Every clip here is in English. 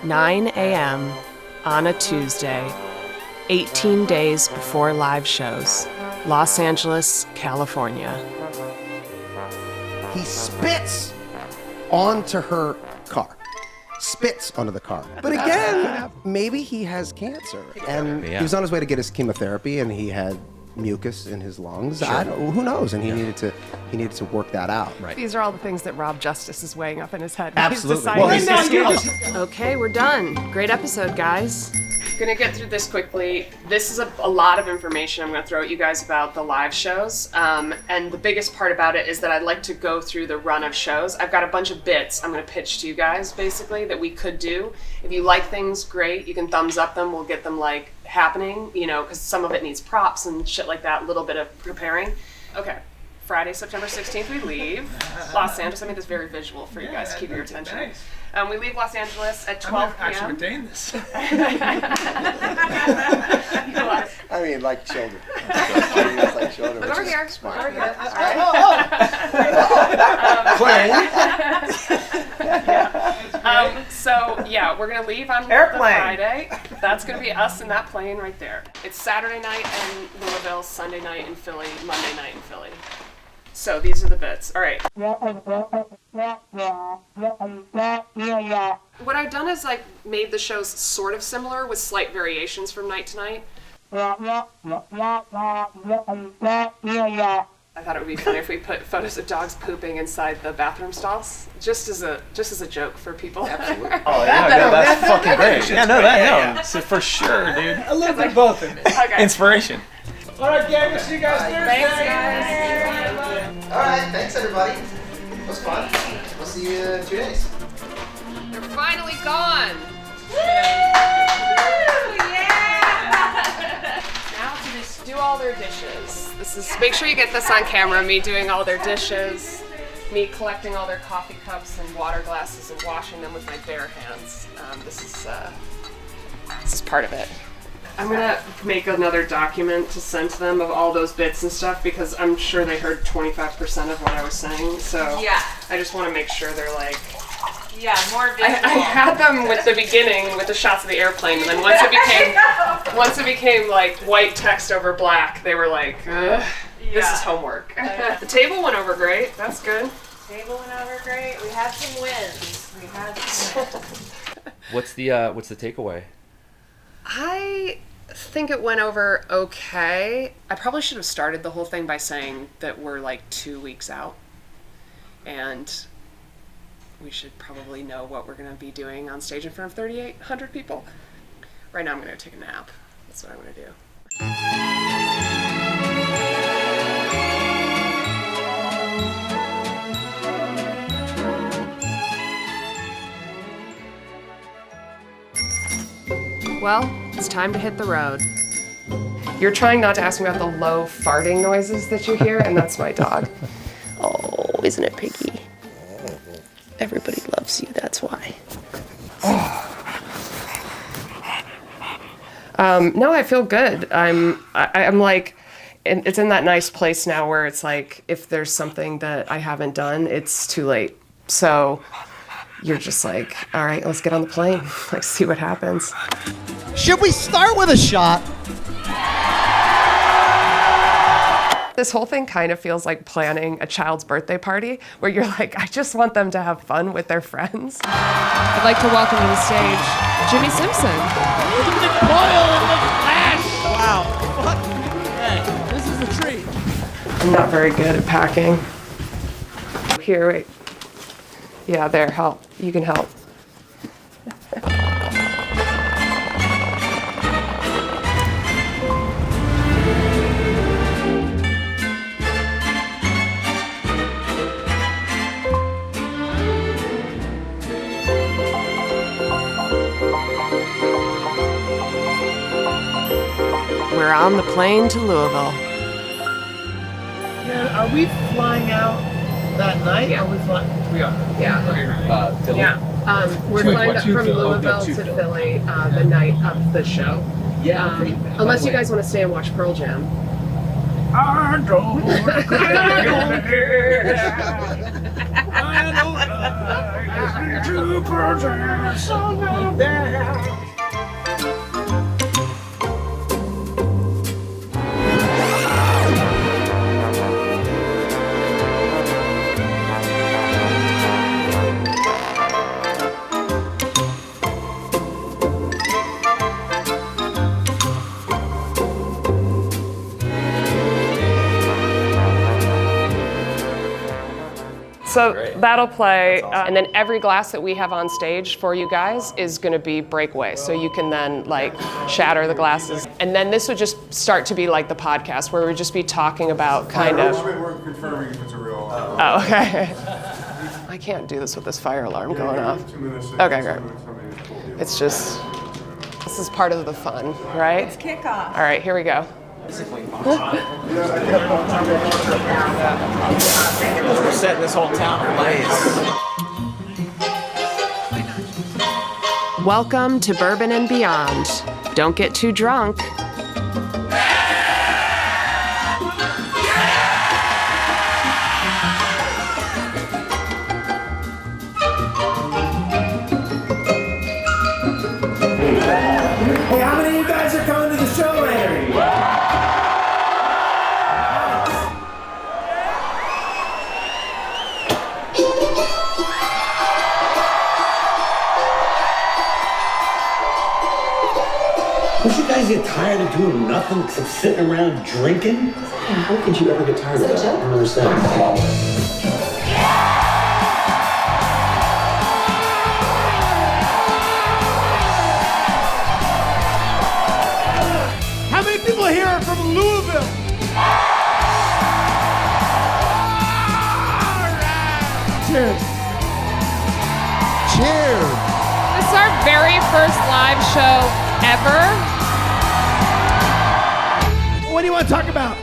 9 a.m. on a Tuesday, 18 days before live shows, Los Angeles, California. He spits onto her car. Spits onto the car. But again, maybe he has cancer. And he was on his way to get his chemotherapy, and he had mucus in his lungs. Sure. Who knows? And he needed to work that out. Right. These are all the things that Rob Justice is weighing up in his head. Absolutely. Okay, we're done. Great episode, guys. Gonna get through this quickly. This is a lot of information I'm gonna throw at you guys about the live shows. And the biggest part about it is that I'd like to go through the run of shows. I've got a bunch of bits I'm gonna pitch to you guys, basically, that we could do. If you like things, great. You can thumbs up them. We'll get them, like, happening, you know, because some of it needs props and shit like that, a little bit of preparing. Okay. Friday, September 16th, we leave Los Angeles. I made this very visual for you guys to keep your attention. Nice. We leave Los Angeles at 12 p.m. Actually retain this. I mean, like children. Like children. Look over here. Smart. Over here. So yeah, we're gonna leave on the Friday. That's gonna be us in that plane right there. It's Saturday night in Louisville, Sunday night in Philly, Monday night in Philly. So these are the bits. All right. What I've done is like made the shows sort of similar with slight variations from night to night. I thought it would be funny if we put photos of dogs pooping inside the bathroom stalls, just as a joke for people. Absolutely. Oh yeah, that's fucking great. Yeah, no, that so for sure, dude. A little bit of both of it. Okay. Inspiration. All right, gang, we'll see you guys Thursday. Thanks, guys. All right, thanks everybody. It was fun. We'll see you in 2 days. They're finally gone. Now to just do all their dishes. This is make sure you get this on camera. Me doing all their dishes, me collecting all their coffee cups and water glasses and washing them with my bare hands. This is part of it. I'm gonna make another document to send to them of all those bits and stuff because I'm sure they heard 25% of what I was saying. So yeah, I just want to make sure they're like. Yeah, more visual. I had them with the beginning with the shots of the airplane, and then once it became like white text over black, they were like, ugh, this is homework. The table went over great. That's good. Table went over great. We had some wins. What's the takeaway? I think it went over okay. I probably should have started the whole thing by saying that we're like 2 weeks out, and we should probably know what we're going to be doing on stage in front of 3,800 people. Right now I'm going to take a nap. That's what I'm going to do. Well, it's time to hit the road. You're trying not to ask me about the low farting noises that you hear, and that's my dog. Oh, isn't it Piggy? Everybody loves you, that's why. No, I feel good. I'm like, it's in that nice place now where it's like, if there's something that I haven't done, it's too late. So you're just like, all right, let's get on the plane. Like, see what happens. Should we start with a shot? This whole thing kind of feels like planning a child's birthday party where you're like, I just want them to have fun with their friends. I'd like to welcome to the stage Jimmy Simpson. Wow. Hey, this is a treat. I'm not very good at packing. Here, wait. Yeah, there, help. You can help. We're on the plane to Louisville. Yeah, are we flying out that night? Yeah. Are we flying? We are. Yeah. Philly. Yeah. We're flying To from Philly. Louisville To to Philly. Philly the night of the show. Yeah. Unless you guys want to stay and watch Pearl Jam. I don't wanna cry I don't like to protest song of that. So that'll play, and then every glass that we have on stage for you guys is going to be breakaway, so you can then like shatter the glasses. And then this would just start to be like the podcast, where we'd just be talking about kind of. We're confirming if it's a real. Oh, okay. I can't do this with this fire alarm going off. Okay, great. It's just, this is part of the fun, right? It's kickoff. All right, here we go. We're setting this whole town ablaze. Welcome to Bourbon and Beyond. Don't get too drunk. Hey, how many of you guys are coming to the show later? Don't you guys get tired of doing nothing except sitting around drinking? How could you ever get tired of that? I don't understand. How many people here are from Louisville? Cheers. Cheers. This is our very first live show ever. What do you want to talk about?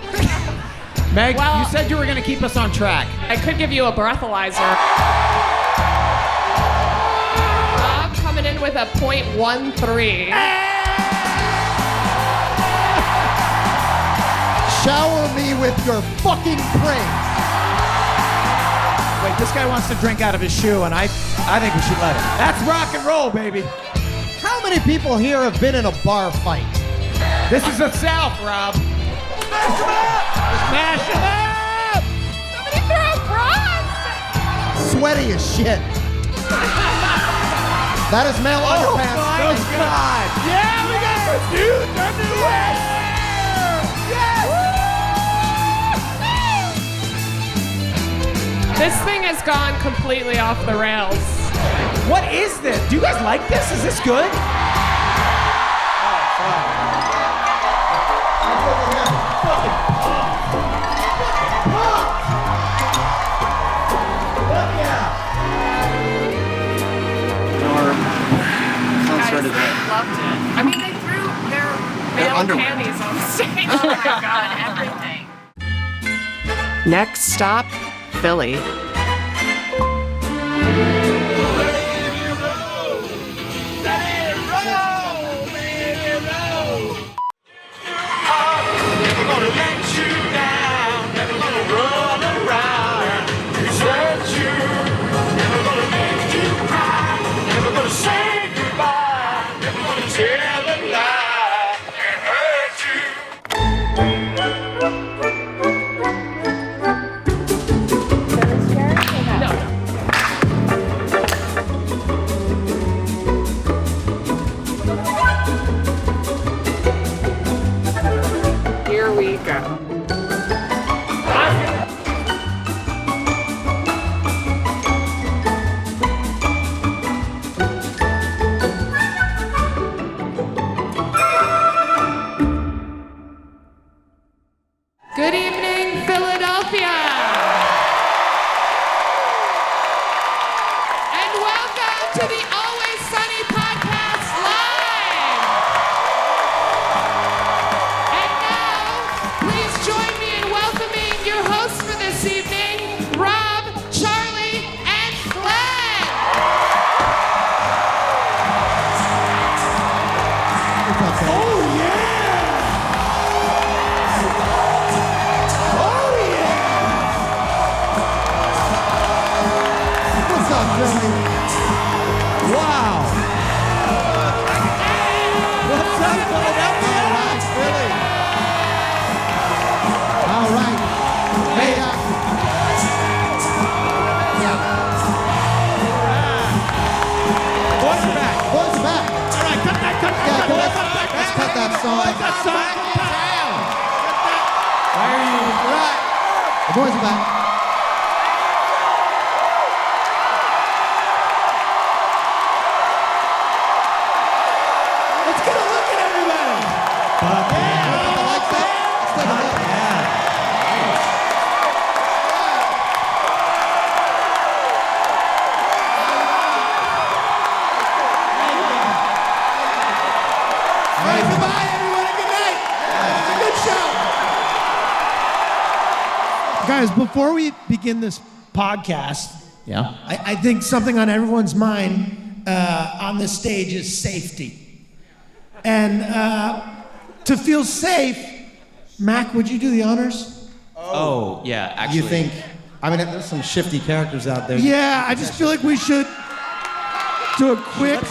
Meg, Well- you said you were going to keep us on track. I could give you a breathalyzer. Rob coming in with a .13. Shower me with your fucking praise. Wait, this guy wants to drink out of his shoe, and I think we should let him. That's rock and roll, baby. How many people here have been in a bar fight? This is the South, Rob. Smash him up! Smash him up! Somebody throw bras! Sweaty as shit. That is male Oh underpants. my God! Yeah, we got the dudes underwear! This thing has gone completely off the rails. What is this? Do you guys like this? Is this good? Loved it. I mean, they threw their male panties on stage. Oh my God, everything. Next stop, Philly. the back. Let's get a look at everybody. Fuck yeah. Like that. All right, goodbye, everyone, and good night. Good show. Guys, before we begin this podcast, I think something on everyone's mind on this stage is safety. And to feel safe, Mac, would you do the honors? Oh, yeah, actually. You think? I mean, there's some shifty characters out there. Yeah, I just feel like we should do a quick,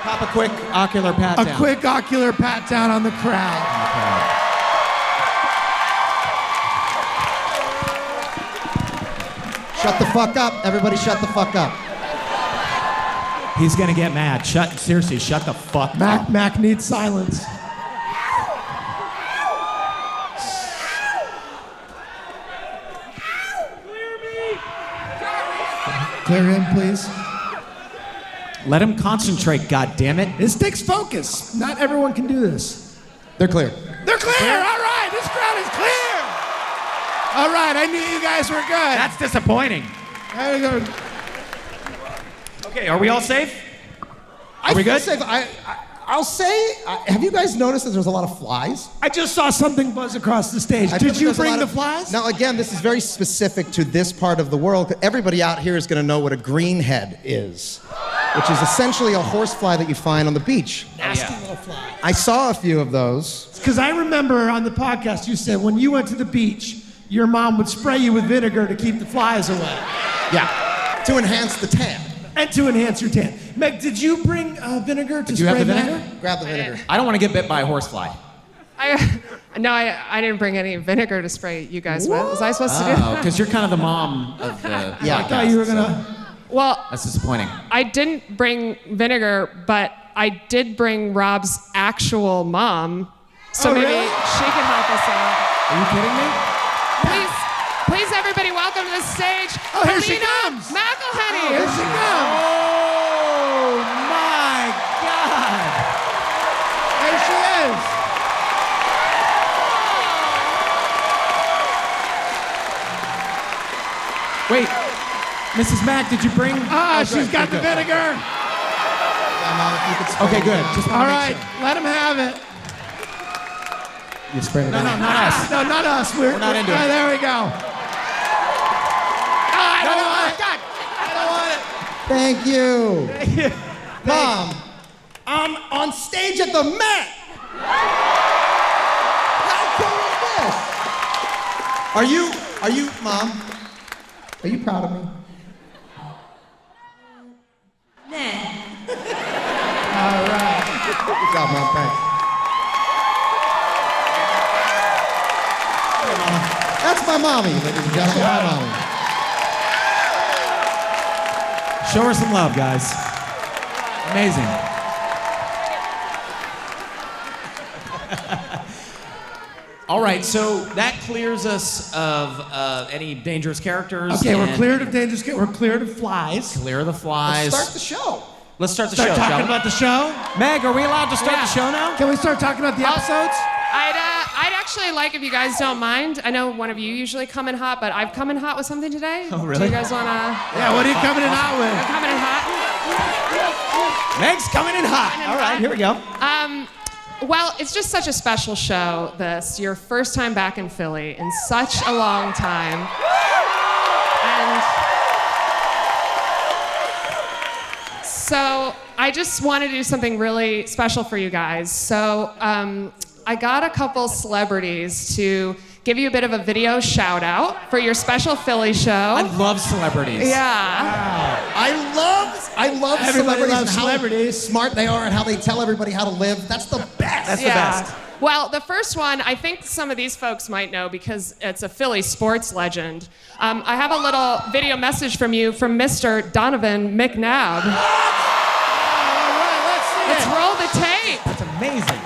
Pop a quick ocular pat down. quick ocular pat down on the crowd. Shut the fuck up. Everybody shut the fuck up. He's gonna get mad. Seriously, shut the fuck up. Mac needs silence. Clear him, please. Let him concentrate, goddammit. This takes focus. Not everyone can do this. They're clear. They're clear. All right, this crowd is clear. All right, I knew you guys were good. That's disappointing. There you go. Okay, are we all safe? Are we good? I'll say, have you guys noticed that there's a lot of flies? I just saw something buzz across the stage. I feel Did like you there's a bring lot the of- flies? Now, again, this is very specific to this part of the world. Everybody out here is going to know what a greenhead is, which is essentially a horsefly that you find on the beach. Nasty little fly. I saw a few of those. Because I remember on the podcast you said when you went to the beach, your mom would spray you with vinegar to keep the flies away. Yeah, to enhance the tan. And to enhance your tan. Meg, did you bring vinegar to you spray have the that? vinegar? Grab the vinegar. I don't want to get bit by a horsefly. No, I didn't bring any vinegar to spray you guys with. Was I supposed to do Oh, that? because you're kind of the mom of the Yeah. I thought you were gonna. Well, That's disappointing. I didn't bring vinegar, but I did bring Rob's actual mom. So Oh, maybe really? she can help us out. Are you kidding me? Please, everybody, welcome to the stage. Oh, here she Helena comes. McElhenney. Here she comes. Oh my God! There she is. Wait, Mrs. Mack, did you bring? She's got the vinegar. Okay, good. Just All right, let him have it. You sprayed it No, on. not us. No, not us. We're not into it. There we go. I don't want it. I don't want it. Thank you. Mom, I'm on stage at the Met. How cool is this? Are you, Mom? Are you proud of me? All right. Good job, Mom. Thanks. Hey, Mama. That's my mommy, ladies and gentlemen. My mommy. Show her some love, guys. Amazing. All right, so that clears us of any dangerous characters. Okay, we're and cleared of dangerous. We're cleared of flies. Clear the flies. Start the show. Let's start the Start show, shall talking we? about the show. Meg, are we allowed to start Yeah. the show now? Can we start talking about the episodes? I'd actually like if you guys don't mind. I know one of you usually come in hot, but I've come in hot with something today. Oh, really? Do you guys wanna? Yeah. What are you coming in hot I'm with? coming in hot. Meg's coming in hot. All right, here we go. Well, it's just such a special show. This your first time back in Philly in such a long time, and so I just want to do something really special for you guys. So I got a couple celebrities to give you a bit of a video shout out for your special Philly show. I love celebrities. Yeah. I love Everybody celebrities loves and how celebrities. smart they are and how they tell everybody how to live. That's the best. That's the best. Well, the first one, I think some of these folks might know because it's a Philly sports legend. I have a little video message from you from Mr. Donovan McNabb. All right, let's see Let's it. roll the tape. That's amazing.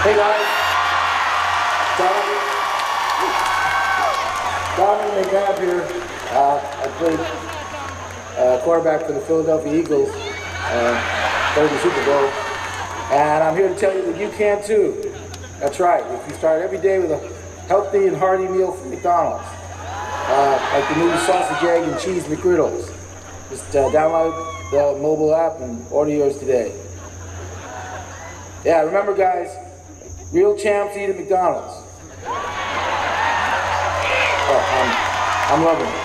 Hey guys, Donovan Donovan McNabb here. I played quarterback for the Philadelphia Eagles, played the Super Bowl. And I'm here to tell you that you can too. That's right. If you start every day with a healthy and hearty meal from McDonald's, like the new sausage, egg, and cheese McGriddles, just download the mobile app and order yours today. Yeah, remember guys, real champs eat at McDonald's. Oh, I'm loving it.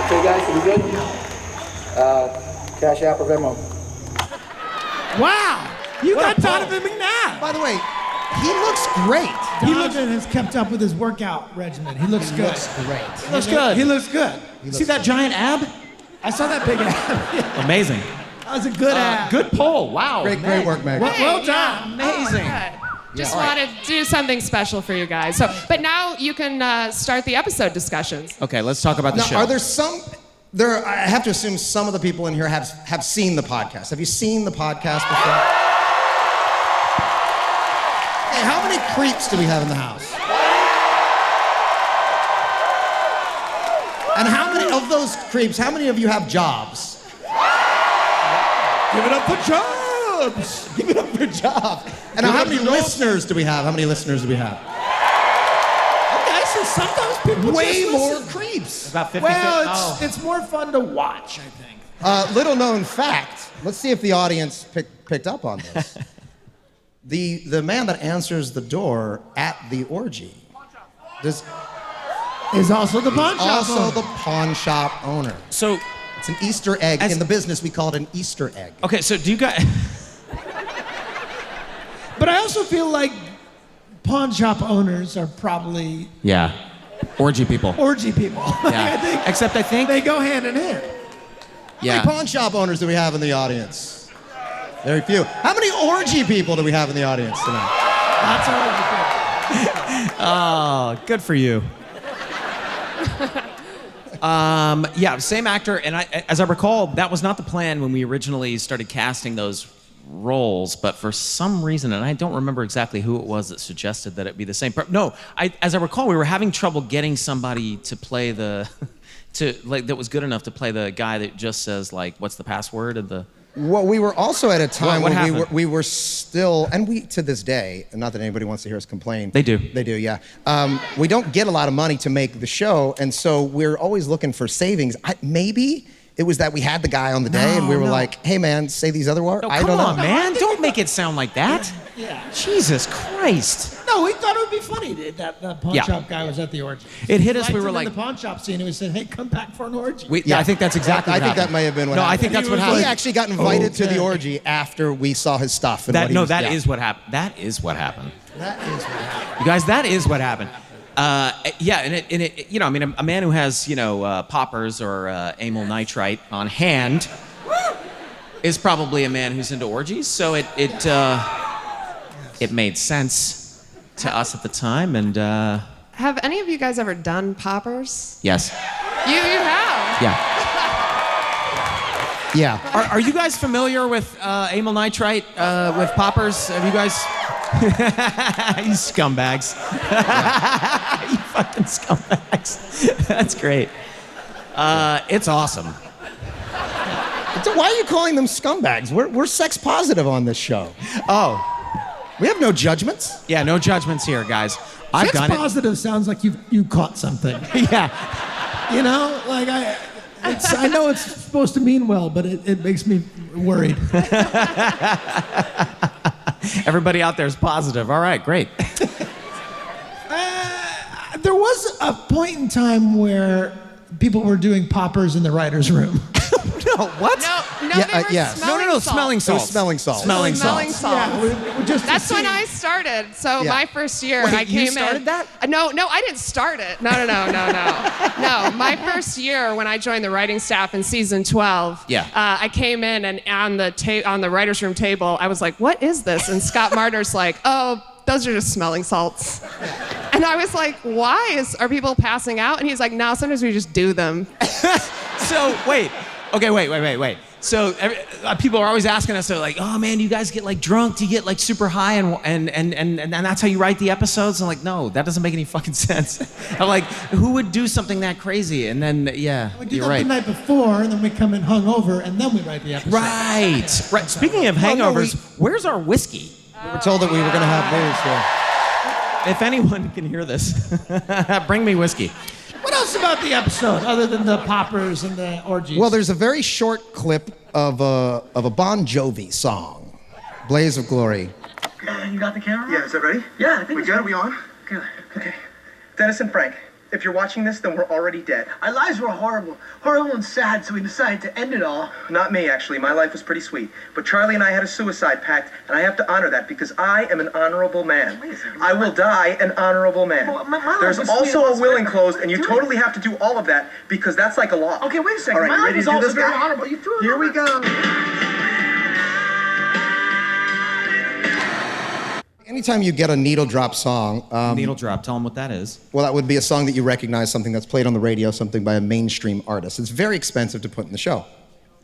Okay guys, are we good? Cash App or Venmo. Wow! You got What a Donovan McNabb! By the way, he looks great. Donovan has kept up with his workout regimen. He looks good. Great. He looks good. He looks good. See that giant ab? I saw that big ab. Amazing. That was a good ab. Good poll. Wow. Great work, Meg. Well done. Amazing. Just wanted to do something special for you guys. But now you can start the episode discussions. Okay, let's talk about the Now, show. are there some? I have to assume some of the people in here have seen the podcast. Have you seen the podcast before? Hey, how many creeps do we have in the house? And how many of those creeps? How many of you have jobs? Give it up for jobs. Give it up for jobs. And how many listeners do we have? How many listeners do we have? Okay, so sometimes people Way just more listen. creeps. About 50. Well, it's more fun to watch, I think. Little known fact. Let's see if the audience picked up on this. The man that answers the door at the orgy is also the pawn shop owner. the pawn shop owner. So It's an Easter egg. In the business, we call it an Easter egg. okay, so do you guys? But I also feel like pawn shop owners are probably Yeah. Orgy people. orgy people. Yeah. I think Except I think. they go hand in hand. How many pawn shop owners do we have in the audience? Very few. How many orgy people do we have in the audience tonight? Lots of orgy people. Oh, good for you. Yeah, same actor, and as I recall, that was not the plan when we originally started casting those roles, but for some reason, and I don't remember exactly who it was that suggested that it be the same. No, as I recall, we were having trouble getting somebody to play that was good enough to play the guy that just says like, "What's the password?" of the. Well, we were also at a time What when happened? we were still, and we to this day, not that anybody wants to hear us complain. They do. They do, yeah. We don't get a lot of money to make the show, and so we're always looking for savings. Maybe it was that we had the guy on the day, and we were like, "Hey, man, say these other words." No, I come don't know. on, man! Don't make it sound like that. Yeah. Jesus Christ! No, we thought it would be funny that pawn Yeah. shop guy was at the orgy. It hit us. Liked We were him like, in the pawn shop scene, and we said, "Hey, come back for an orgy." I think that's exactly. I what think that happened. may have been what No, happened. I think that's what happened. He actually got invited to the Okay. orgy after we saw his stuff. And That is yeah. what happened. That is what happened. That is what happened. You guys, that is what happened. Yeah, and it, you know, I mean, a man who has, you know, poppers or amyl nitrite on hand is probably a man who's into orgies. So it made sense to us at the time, and Have any of you guys ever done poppers? yes, You have. yeah. Yeah. Are you guys familiar with amyl nitrite with poppers? Have you guys? You scumbags. You fucking scumbags. That's great. It's awesome. Why are you calling them scumbags? We're sex positive on this show. Oh, We have no judgments. yeah, no judgments here, guys. I've Sex done positive sounds like you caught something. it. Yeah. You know, like I know it's supposed to mean well, but it makes me worried. Everybody out there is positive. All right, great. There was a point in time where people were doing poppers in the writer's room. No, what? No, Yeah, they were yes. smelling No, salt. smelling It salt. was smelling salt. Smelling Smelling salt. salt. Yeah, we just That's when I started. So Yeah. my first year, Wait, I came you started in. that? No, I didn't start it. No. No, my first year when I joined the writing staff in season 12. Yeah. I came in and on the writers' room table, I was like, "What is this?" And Scott Marder's like, "Oh, those are just smelling salts." And I was like, "Why are people passing out?" And he's like, "No, sometimes we just do them." So wait. Okay, wait. So people are always asking us, they're like, oh man, do you guys get like drunk? Do you get like super high and that's how you write the episodes? I'm like, no, that doesn't make any fucking sense. I'm like, who would do something that crazy? And then, yeah, We do you're that right. the night before, and then we come in hungover, and then we write the episode. Right. Speaking of hangovers, where's our whiskey? We were told that we were going to have booze here. If anyone can hear this, bring me whiskey. What else about the episode, other than the poppers and the orgies? Well, there's a very short clip of a Bon Jovi song, "Blaze of Glory." You got the camera? Yeah, is that ready? Yeah, I think we good? Are we on? Good. Okay. Dennis and Frank, if you're watching this, then we're already dead. Our lives were horrible and sad, so we decided to end it all. Not me, actually. My life was pretty sweet. But Charlie and I had a suicide pact, and I have to honor that because I am an honorable man. Wait a second. I will die an honorable man. Well, my life There's was also sweet. a will enclosed, and you Do it. totally have to do all of that because that's like a law. Okay, wait a second. All right, My you life ready was to do also this, very guy? honorable. You threw it Here over. we go. Anytime you get a needle drop song, Needle drop, tell them what that is. well, that would be a song that you recognize, something that's played on the radio, something by a mainstream artist. It's very expensive to put in the show.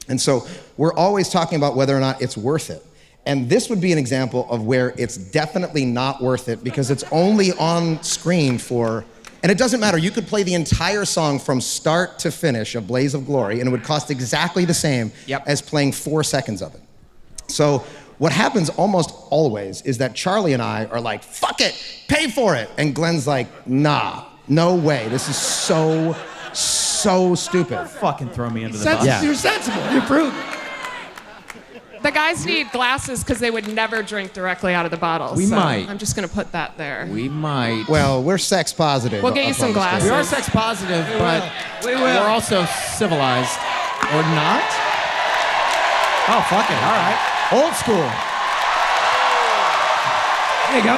And so we're always talking about whether or not it's worth it. And this would be an example of where it's definitely not worth it because it's only on screen for, and it doesn't matter, you could play the entire song from start to finish of Blaze of Glory and it would cost exactly the same as playing 4 seconds of it. So what happens almost always is that Charlie and I are like, fuck it, pay for it. And Glenn's like, nah, no way. This is so stupid. Fucking throw me into the bus. You're sensible. You're prudent. The guys need glasses because they would never drink directly out of the bottle. We so might. I'm just going to put that there. We might. Well, we're sex positive. We'll get you up some on the stage. glasses. We are sex positive, but We will. we're also civilized. Or not? Oh, fuck it. All right. Old school. There you go.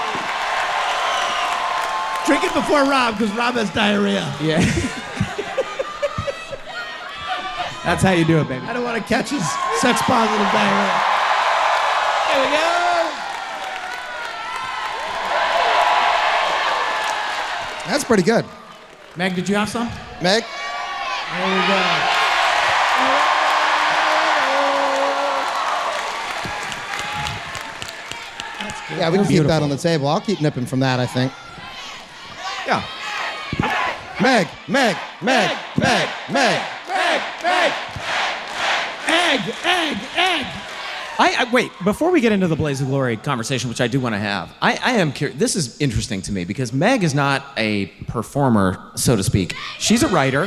Drink it before Rob, because Rob has diarrhea. Yeah. That's how you do it, baby. I don't want to catch his sex-positive diarrhea. There we go. That's pretty good. Meg, did you have some? Meg? There we go. Yeah, we can keep that on the table. I'll keep nipping from that, I think. Yeah. Meg. Egg. Wait, before we get into the Blaze of Glory conversation, which I do want to have, I am curious. This is interesting to me because Meg is not a performer, so to speak. She's a writer.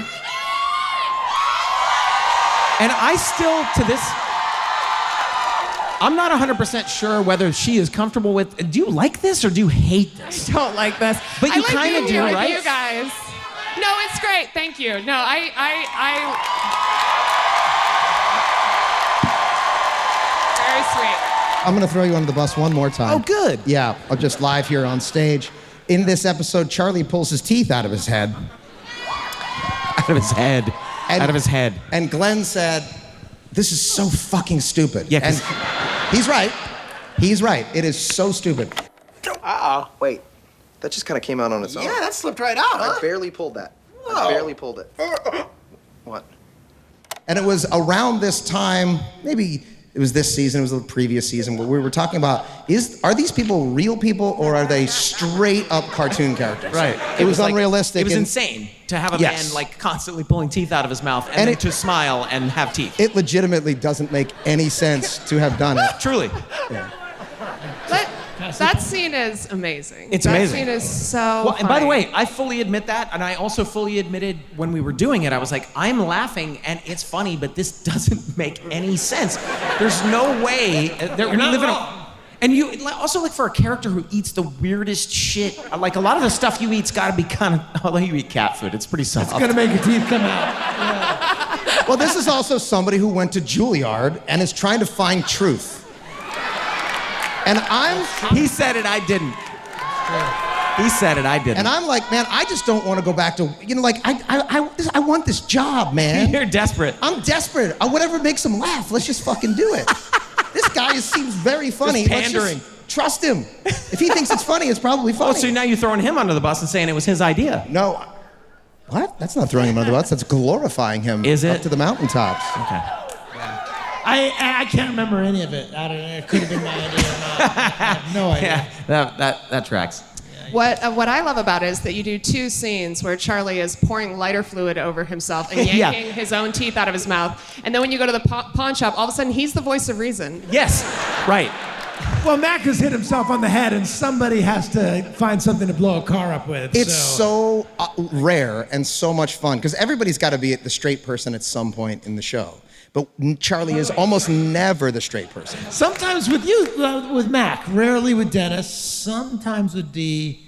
And I still, to this, I'm not 100% sure whether she is comfortable with. Do you like this or do you hate this? I don't like this. But you I like kinda being do, here right? with you guys. No, it's great. Thank you. No, very sweet. I'm going to throw you under the bus one more time. Oh, good. Yeah, I'll just live here on stage. In this episode, Charlie pulls his teeth out of his head. Out of his head. Out of his head. And Glenn said, this is so fucking stupid. Yeah, and he's right. He's right. It is so stupid. Wait, that just kind of came out on its own. Yeah, that slipped right out, huh? I barely pulled that. I barely pulled it. What? And it was around this time, maybe it was this season, it was the previous season, where we were talking about, are these people real people or are they straight up cartoon characters? Right. It was unrealistic. It was and insane to have a Yes. man like constantly pulling teeth out of his mouth and, And then it- to smile and have teeth. It legitimately doesn't make any sense to have done it. Truly. That scene is amazing. It's amazing. That scene is so Well, and by the funny. way, I fully admit that, and I also fully admitted when we were doing it, I was like, I'm laughing and it's funny, but this doesn't make any sense. There's no way that we live in a. And you also like for a character who eats the weirdest shit. Like a lot of the stuff you eat's got to be kind of. Although you eat cat food, it's pretty soft. It's going to make your teeth come out. Well, this is also somebody who went to Juilliard and is trying to find truth. And He said it, I didn't. He said it, I didn't. And I'm like, man, I just don't want to go back to, like, I want this job, man. You're desperate. I'm desperate. Whatever makes him laugh, let's just fucking do it. This guy seems very funny. Just Let's pandering. trust him. If he thinks it's funny, it's probably funny. Oh, so now you're throwing him under the bus and saying it was his idea. No. What? That's not throwing him under the bus. That's glorifying him Is it? up to the mountaintops. Okay. I can't remember any of it. I don't know. It could have been my idea or not. I have no idea. Yeah, that tracks. What I love about it is that you do 2 scenes where Charlie is pouring lighter fluid over himself and yanking his own teeth out of his mouth. And then when you go to the pawn shop, all of a sudden he's the voice of reason. Yes, right. Well, Mac has hit himself on the head, and somebody has to find something to blow a car up with. It's so rare and so much fun, because everybody's got to be the straight person at some point in the show. But Charlie is almost never the straight person. Sometimes with you, with Mac, rarely with Dennis, sometimes with D,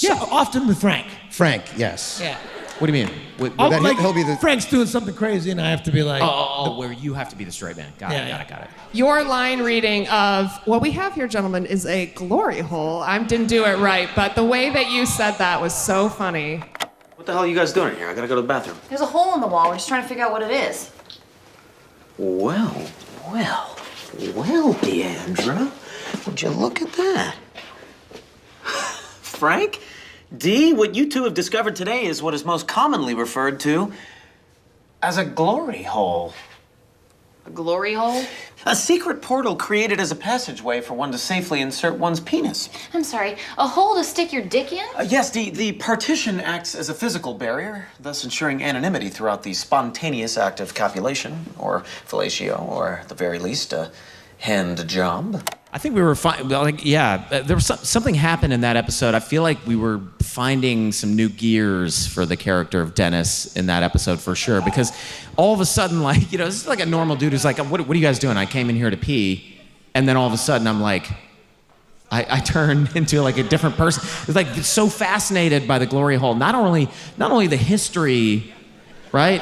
often with Frank. Frank, yes. Yeah. What do you mean? He'll be the... Frank's doing something crazy, and I have to be like... where you have to be the straight man. Got it. Your line reading of what we have here, gentlemen, is a glory hole. I didn't do it right, but the way that you said that was so funny. What the hell are you guys doing here? I gotta go to the bathroom. There's a hole in the wall. We're just trying to figure out what it is. Well, Deandra. Would you look at that? Frank? D, what you two have discovered today is what is most commonly referred to as a glory hole. A glory hole? A secret portal created as a passageway for one to safely insert one's penis. I'm sorry, a hole to stick your dick in? Yes, the partition acts as a physical barrier, thus ensuring anonymity throughout the spontaneous act of copulation, or fellatio, or at the very least, a hand job. I think we were fine. There was something happened in that episode. I feel like we were finding some new gears for the character of Dennis in that episode for sure. Because all of a sudden, this is like a normal dude who's like, what are you guys doing? I came in here to pee. And then all of a sudden I'm like, I turn into like a different person. It's like so fascinated by the glory hole. Not only the history, right,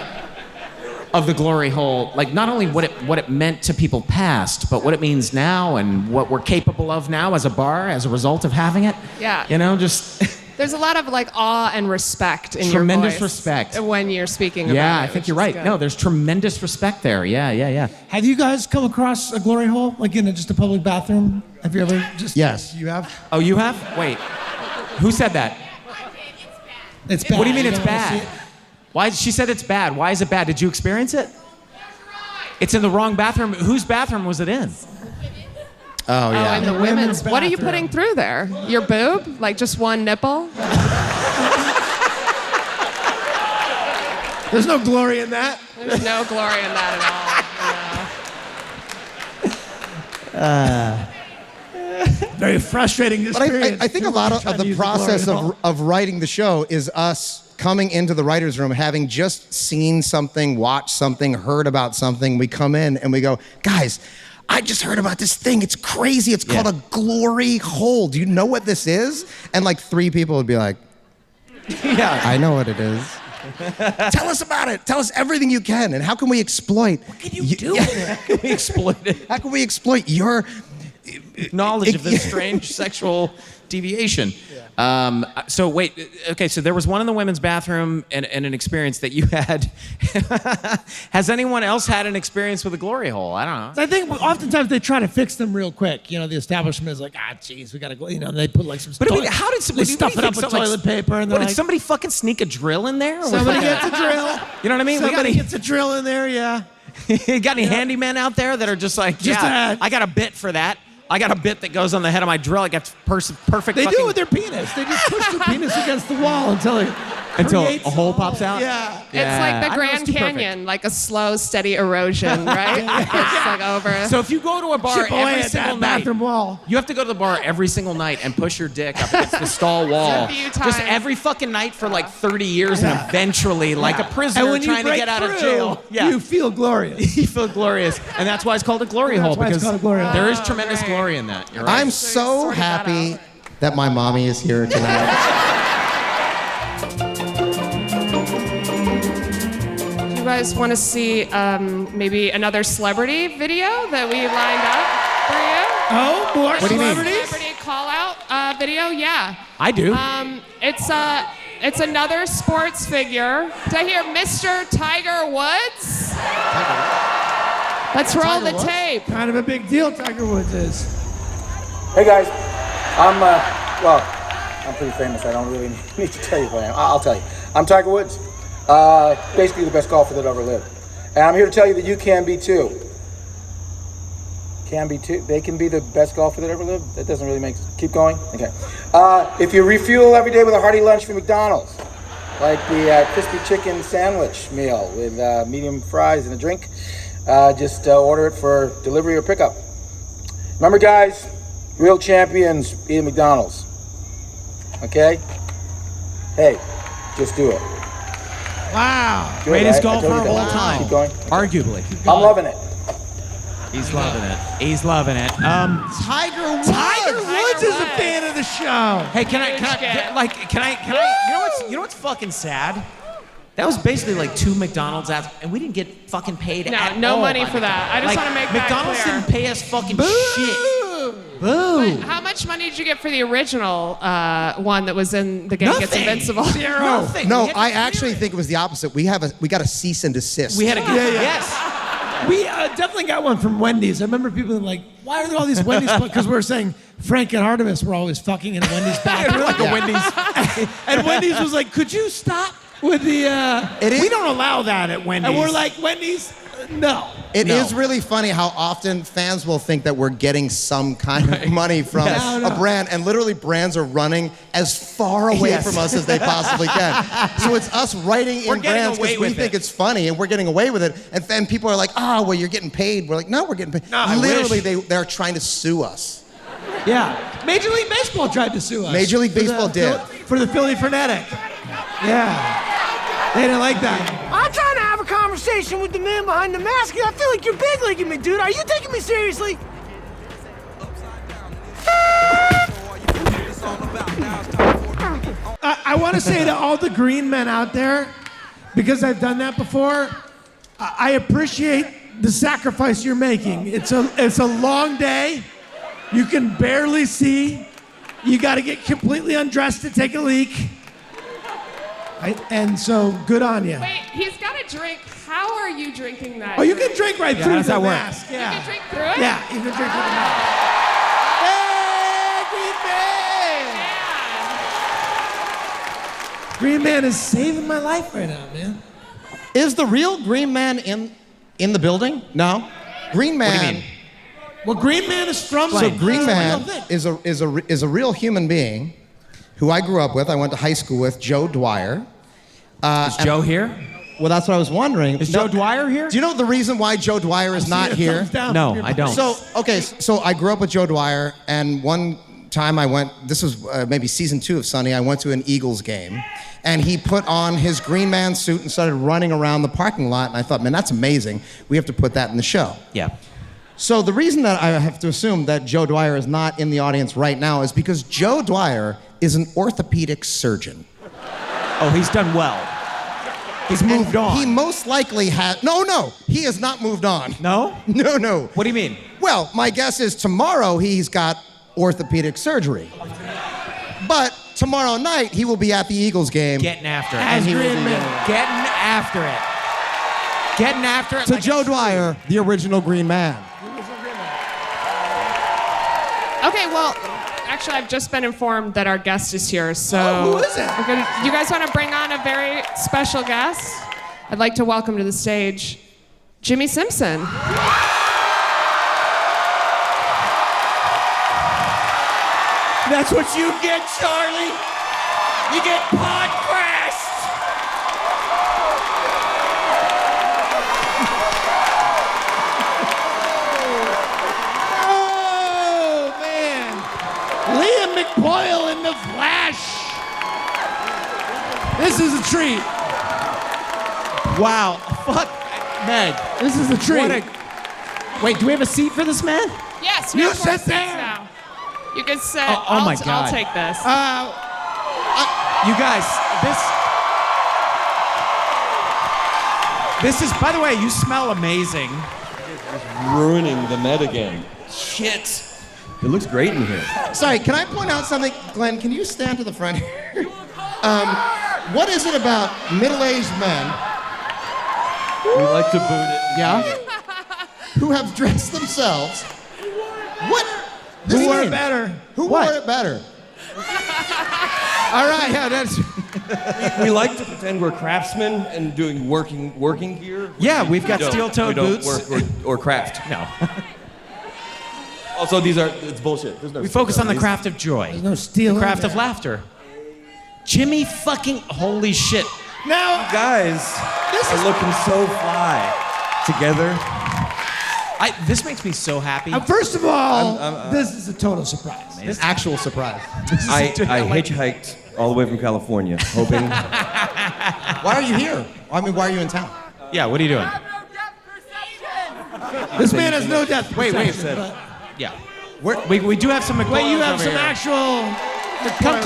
of the glory hole, like not only what it meant to people past, but what it means now and what we're capable of now as a bar as a result of having it. Yeah. Just there's a lot of awe and respect in tremendous your voice respect when you're speaking about it. Yeah, I think you're right. Good. No, there's tremendous respect there. Yeah. Have you guys come across a glory hole, like in just a public bathroom? Have you ever just... Yes. You have? Oh, you have? Wait. Who said that? It's bad. What do you mean it's bad? Why? She said it's bad. Why is it bad? Did you experience it? It's in the wrong bathroom. Whose bathroom was it in? Oh, yeah. Oh, in the women's. What are you putting through there? Your boob? Like just one nipple? There's no glory in that. There's no glory in that at all. Very frustrating experience. But I think a lot of the process of writing the show is us coming into the writer's room, having just seen something, watched something, heard about something. We come in and we go, guys, I just heard about this thing. It's crazy. It's called a glory hole. Do you know what this is? And like 3 people would be like, yeah, I know what it is. Tell us about it. Tell us everything you can. And how can we exploit? What can you do with it? How can we exploit it? How can we exploit your knowledge of this strange sexual deviation? So wait, okay, so there was one in the women's bathroom and an experience that you had. Has anyone else had an experience with a glory hole? I don't know. I think oftentimes they try to fix them real quick. The establishment is like, geez, we gotta go. They put like some. But I mean, how did somebody stuff it up with toilet paper? And did somebody fucking sneak a drill in there? Somebody gets a drill. You know what I mean? Somebody gets a drill in there. Yeah. You got any handymen out there that are just like, I got a bit for that. I got a bit that goes on the head of my drill. I got perfect. They do it with their penis. They just push their penis against the wall until a hole pops out. Yeah. It's like the Grand Canyon, like a slow, steady erosion, right? It's like over. So if you go to a bar every single night, bathroom wall. You have to go to the bar every single night and push your dick up against the stall wall. Just every fucking night for like 30 years, and eventually, like a prisoner trying to get out of jail, you feel glorious. You feel glorious, and that's why it's called a glory hole, because there is tremendous glory in that. You're right. I'm so happy that my mommy is here tonight. You guys want to see maybe another celebrity video that we lined up for you? Oh, more celebrities? Celebrity call out video, yeah. I do. It's another sports figure. Did I hear Mr. Tiger Woods? Let's roll the tape. Kind of a big deal, Tiger Woods is. Hey guys, I'm pretty famous. I don't really need to tell you who I am. I'll tell you. I'm Tiger Woods, basically the best golfer that ever lived. And I'm here to tell you that you can be too. can be too. They can be the best golfer that ever lived. That doesn't really make. Keep going. Okay. If you refuel every day with a hearty lunch from McDonald's, like the crispy chicken sandwich meal with medium fries and a drink, just order it for delivery or pickup. Remember, guys, real champions eat at McDonald's. Okay? Hey, just do it. Wow. Good, Greatest right? I told golfer you of all that. time. Keep going. Arguably. I'm loving it. He's loving it. He's loving it. Tiger Woods is a fan of the show. Hey, can I, you know what's fucking sad? That was basically like 2 McDonald's ads, and we didn't get fucking paid at all. No money by for that. I just Like, want to make McDonald's that clear. didn't pay us fucking shit. Boo. Wait, how much money did you get for the original one that was in The Gang Gets Invincible? Nothing. No, I actually think it was the opposite. We got a cease and desist. We had a yes. We definitely got one from Wendy's. I remember people like, why are there all these Wendy's? Because we were saying Frank and Artemis were always fucking in a Wendy's bathroom. Like a Wendy's. And Wendy's was like, could you stop with the, we don't allow that at Wendy's. And we're like, Wendy's, no. It is really funny how often fans will think that we're getting some kind of money from a brand, and literally brands are running as far away from us as they possibly can. So it's us writing in brands because we think it's funny and we're getting away with it. And then people are like, well, you're getting paid. We're like, no, we're getting paid. No, I literally, wish. they're trying to sue us. Yeah. Major League Baseball tried to sue us. Major League Baseball did. For the Philly Frenetic. Yeah. They didn't like that. I'm trying to have a conversation with the man behind the mask, and I feel like you're big leaguing me, dude. Are you taking me seriously? I want to say to all the green men out there, because I've done that before, I appreciate the sacrifice you're making. It's a long day. You can barely see. You got to get completely undressed to take a leak. And so, good on you. Wait, he's got a drink. How are you drinking that? Oh, you can drink right through does the that work? mask. Yeah. You can drink through it? Yeah, you can drink through the mask. Hey, Green Man! Green Man is saving my life right now, man. Is the real Green Man in the building? No. Green Man. What do you mean? Well, Green Man is from. So Green Man is is a real human being who I grew up with. I went to high school with, Joe Dwyer. Is Joe here? Well, that's what I was wondering. Is Joe Dwyer here? Do you know the reason why Joe Dwyer is not here? No, I don't. So I grew up with Joe Dwyer, and one time I went, this was maybe season 2 of Sunny, I went to an Eagles game, and he put on his Green Man suit and started running around the parking lot, and I thought, man, that's amazing. We have to put that in the show. Yeah. So the reason that I have to assume that Joe Dwyer is not in the audience right now is because Joe Dwyer is an orthopedic surgeon. Oh, he's done well. He's moved on. He most likely has. No, he has not moved on. No? No. What do you mean? Well, my guess is tomorrow he's got orthopedic surgery. But tomorrow night he will be at the Eagles game. Getting after it. As Green Man. Getting after it. Getting after it. To Joe Dwyer, the original Green Man. Okay, well, actually, I've just been informed that our guest is here, so... Oh, who is it? You guys want to bring on a very special guest? I'd like to welcome to the stage Jimmy Simpson. That's what you get, Charlie. You get pod crashed. Oh, man. Liam McBoyle in the Flash. This is a treat. Wow. Fuck. Meg. This is a treat. Wait, do we have a seat for this man? Yes, You we have four sit seats there. now. You can sit. Oh, my God. I'll take this. You guys, this is, by the way, you smell amazing. Ruining the Met again. Shit. It looks great in here. Sorry, can I point out something? Glenn, can you stand to the front here? What is it about middle-aged men We like to boot it. who have dressed themselves? What? Who wore it better? Who wore it better? All right, yeah, that's... We like to pretend we're craftsmen and doing working gear. Yeah, we've got We don't- steel-toed we don't boots. work or craft. No. Also, it's bullshit. There's no We focus on the these- craft of joy. There's no stealing. The craft of there. laughter. Jimmy fucking, holy shit. Now, Guys are looking so fly together. This makes me so happy. first of all, this is a total surprise. An actual surprise. I hitchhiked all the way from California, hoping. Why are you here? I mean, why are you in town? Yeah, what are you doing? This man has no death Wait. perception, but- Yeah. We do have some McCoyles Wait, you have over some here. actual. Come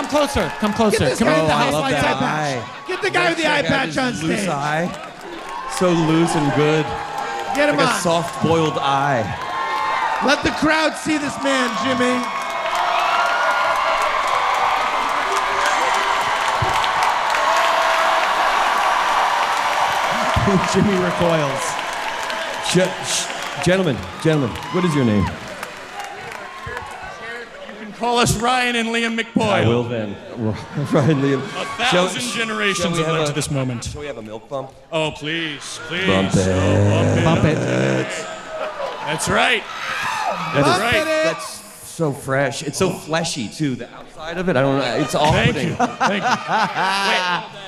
closer. Come closer. Get this Come guy on. with the I love highlights that eye patch. eye. Get the guy with the eye patch on Loose stage. eye. So loose and good. Get him Like a on. soft-boiled eye. Let the crowd see this man, Jimmy. Jimmy recoils. Gentlemen, what is your name? Call us Ryan and Liam McBoyle. I will then. Ryan, Liam. 1,000 generations have led to this moment. Shall we have a milk bump? Oh, please. Bump it. Oh, Bump it. That's right. That's right. That's so fresh. It's so fleshy too. The outside of it, I don't know. It's Thank off-putting. you. Thank you.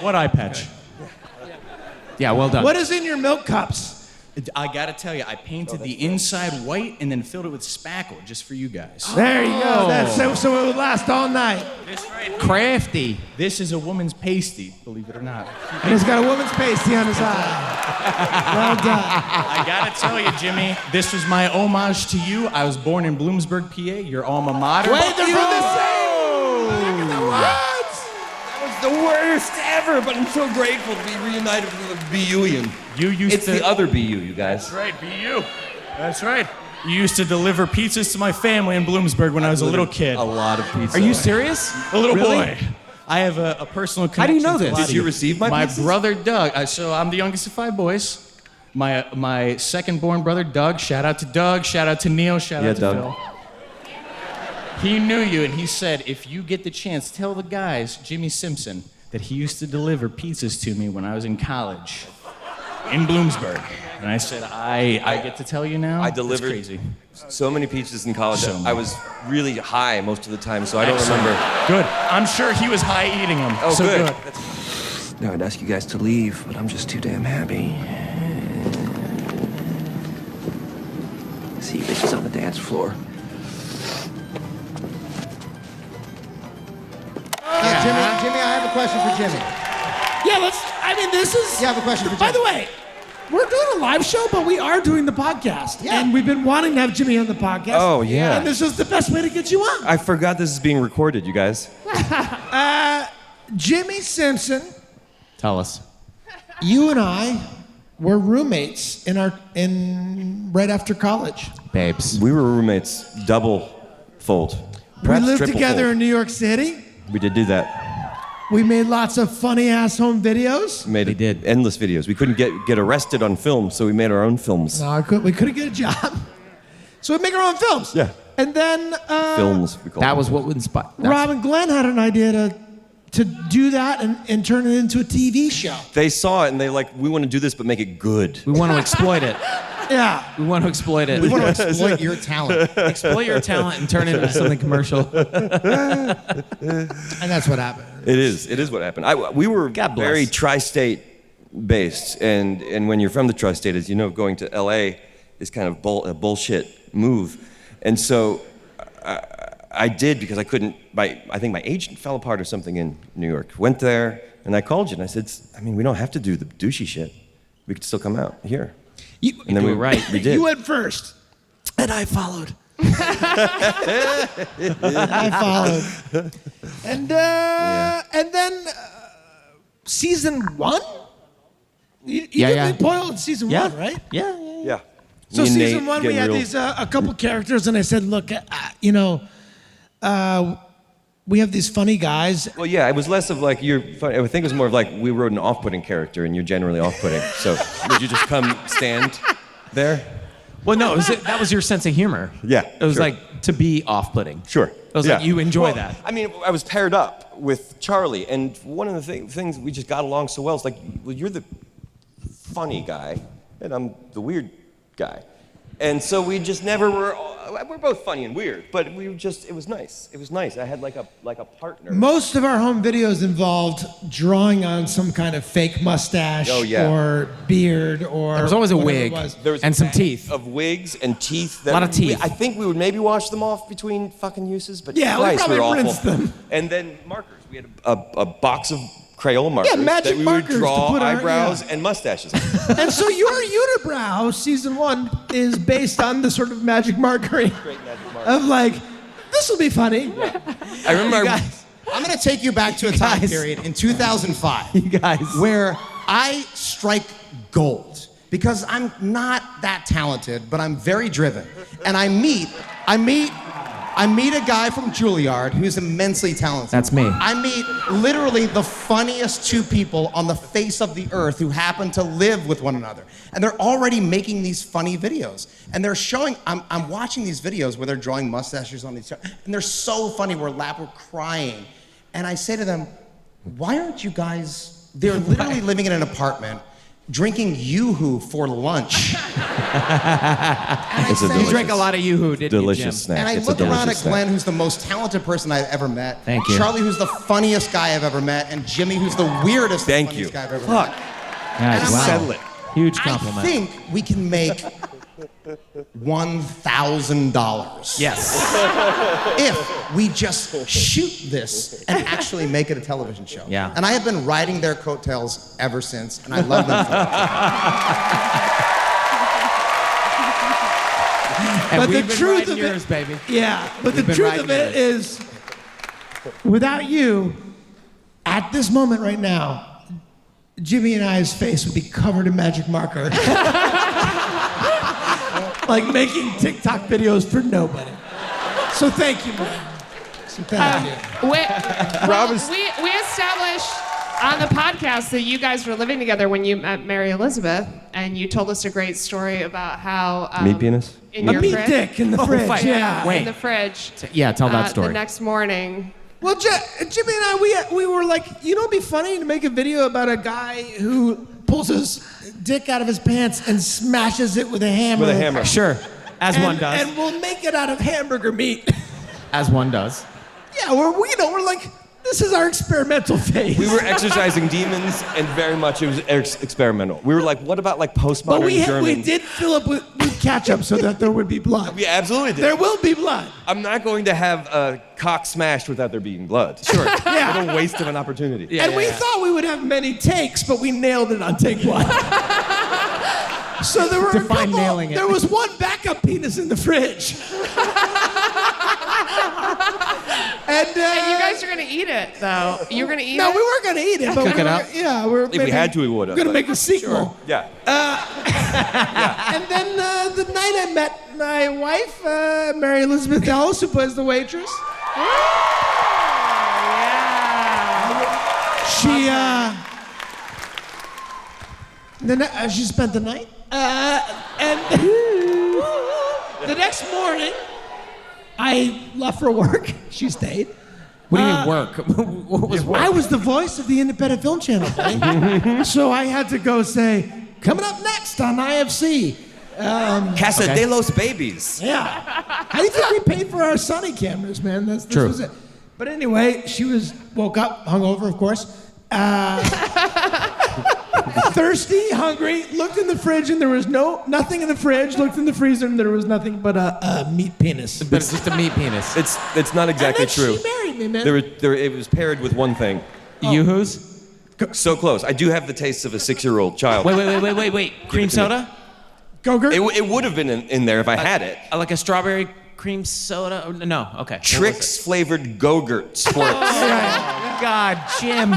Wait, what eye patch? Yeah, well done. What is in your milk cups? I gotta tell you, I painted the inside white and then filled it with spackle just for you guys. There you go. That's so it would last all night. Crafty. This is a woman's pasty, believe it or not. And he's got a woman's pasty on his eye. Well done. I gotta tell you, Jimmy, this was my homage to you. I was born in Bloomsburg, PA, your alma mater. Wait, they're from the same. Look at the words. The worst ever, but I'm so grateful to be reunited with a BUian. You used It's to. the other BU, you guys. That's right, BU. That's right. You used to deliver pizzas to my family in Bloomsburg when I was a little kid. A lot of pizza. Are you serious? A little Really? boy. I have a personal connection. How do you know to a this? lot Did of you receive my My pizzas? brother Doug. So I'm the youngest of 5 boys. My second-born brother Doug. Shout out to Doug. Shout out to Neil. Shout out to Doug. Phil. He knew you, and he said, if you get the chance, tell the guys, Jimmy Simpson, that he used to deliver pizzas to me when I was in college in Bloomsburg. And I said, I get to tell you now? I That's delivered crazy. so many pizzas in college. So I was really high most of the time, so I don't remember. Good. I'm sure he was high eating them. Oh, so good. Now I'd ask you guys to leave, but I'm just too damn happy. See you bitches on the dance floor. Jimmy, I have a question for Jimmy. Yeah, this is. Yeah, I have a question for By Jimmy. the way, we're doing a live show, but we are doing the podcast. Yeah. And we've been wanting to have Jimmy on the podcast. Oh, yeah. And this is the best way to get you on. I forgot this is being recorded, you guys. Jimmy Simpson, Tell us. you and I were roommates right after college. Babes. We were roommates, double fold. We Perhaps lived triple together fold. in New York City. We did do that. We made lots of funny ass home videos. We did endless videos. We couldn't get arrested on film, so we made our own films. No, we couldn't get a job. So we'd make our own films. Yeah. And then Films, we call That them. was what would inspire. Rob and Glenn had an idea to do that and turn it into a TV show. They saw it and they we want to do this, but make it good. We want to exploit it. Yeah. We want to exploit it. We want to exploit your talent. Exploit your talent and turn it into something commercial. And that's what happened. It is what happened. We were God bless. very tri-state based, and when you're from the tri-state, as you know, going to LA is kind of a bullshit move. And so I did, because I couldn't, I think my agent fell apart or something in New York. Went there, and I called you, and I said, we don't have to do the douchey shit. We could still come out here. And then we did. You went first, and I followed. I followed. And then season 1? You did Lee Boyle in season 1, right? Yeah. So Me and season Nate 1, we getting had real- these a couple characters, and I said, look, we have these funny guys. Well, yeah, it was less of you're funny. I think it was more of we wrote an off-putting character, and you're generally off-putting. So would you just come stand there? Well, no, that was your sense of humor. Yeah, It was sure. to be off-putting. Sure. It was you enjoy that. I mean, I was paired up with Charlie, and one of the things we just got along so well is you're the funny guy, and I'm the weird guy. And so we just never were we're both funny and weird, but it was nice. It was nice. I had like a partner. Most of our home videos involved drawing on some kind of fake mustache or beard or. There was always a wig There was and some teeth. Of wigs and teeth. A lot of teeth. I think we would maybe wash them off between fucking uses, but Yeah, we Christ, probably were awful. rinsed them. And then markers. We had a box of Crayola markers magic that we markers would to draw put our- eyebrows and mustaches. And so your unibrow season 1 is based on the sort of magic markering of like, this will be funny. I remember. I'm going to take you back to a time period in 2005. You guys. Where I strike gold because I'm not that talented, but I'm very driven. And I meet a guy from Juilliard who's immensely talented. That's me. I meet literally the funniest two people on the face of the earth who happen to live with one another. And they're already making these funny videos. And they're showing, I'm watching these videos where they're drawing mustaches on each other. And they're so funny, we're crying. And I say to them, why aren't you guys, they're literally living in an apartment, drinking Yoo-Hoo for lunch. You drank a lot of Yoo-Hoo, didn't delicious you, Jim? snack. And I It's a look around delicious at snack. Glenn, who's the most talented person I've ever met. Thank you. Charlie, who's the funniest guy I've ever met. And Jimmy, who's the weirdest Thank funniest you. guy I've ever Fuck. met. Guys, And I'm wow. like, Settle it. Huge compliment. I think we can make $1,000. Yes. If we just shoot this and actually make it a television show. Yeah. And I have been riding their coattails ever since, and I love them for it. And But we've the been truth riding of yours, it, baby. Yeah, but We've the been truth riding of it is, without you, at this moment right now, Jimmy and I's face would be covered in magic marker. Like making TikTok videos for nobody. So thank you, man. So thank you. We established on the podcast that you guys were living together when you met Mary Elizabeth, and you told us a great story about how Meat penis? in A your meat fridge. dick in the fridge, fight. yeah. Wait. In the fridge. Yeah, tell that story. The next morning. Well, Jimmy and I, we were like, you know, it'd be funny to make a video about a guy who pulls his dick out of his pants and smashes it with a hammer. With a hammer. Sure. As one does. And we'll make it out of hamburger meat. As one does. Yeah, we're like, this is our experimental phase. We were exercising demons, and very much it was experimental. We were like, what about like postmodern But we German? did fill up with ketchup so that there would be blood. We absolutely did. There will be blood. I'm not going to have a cock smashed without there being blood. Sure. Yeah. What a waste of an opportunity. Yeah, And we thought we would have many takes, but we nailed it on take one. So there were Define nailing it. There was one backup penis in the fridge. And And you guys are gonna eat it, though. You're gonna eat no, it? we weren't gonna eat it, but Cook we it were, up? yeah, we're If we maybe had to, we would have. gonna make a sequel. Yeah. And then the night I met my wife, Mary Elizabeth Ellis, who plays the waitress. She she spent the night, and the next morning I left for work. She stayed. What do you mean work? What was work? I was the voice of the Independent Film Channel, buddy. So I had to go say, coming up next on IFC. Casa de los Babies. Yeah. How do you think we paid for our Sony cameras, man? This True. was it. But anyway, she woke up, hungover, of course. Thirsty, hungry, looked in the fridge and there was nothing in the fridge, looked in the freezer and there was nothing but a meat penis. But it's just a meat penis. It's not exactly And then true. she married me, man. It was paired with one thing. Yoo-hoos? So close. I do have the taste of a 6-year-old child. Wait. Cream soda? Go-gurt? It would have been in there if I had it. Like a strawberry cream soda? Oh, no, okay. Trix flavored Go-Gurt Sports. God, Jim.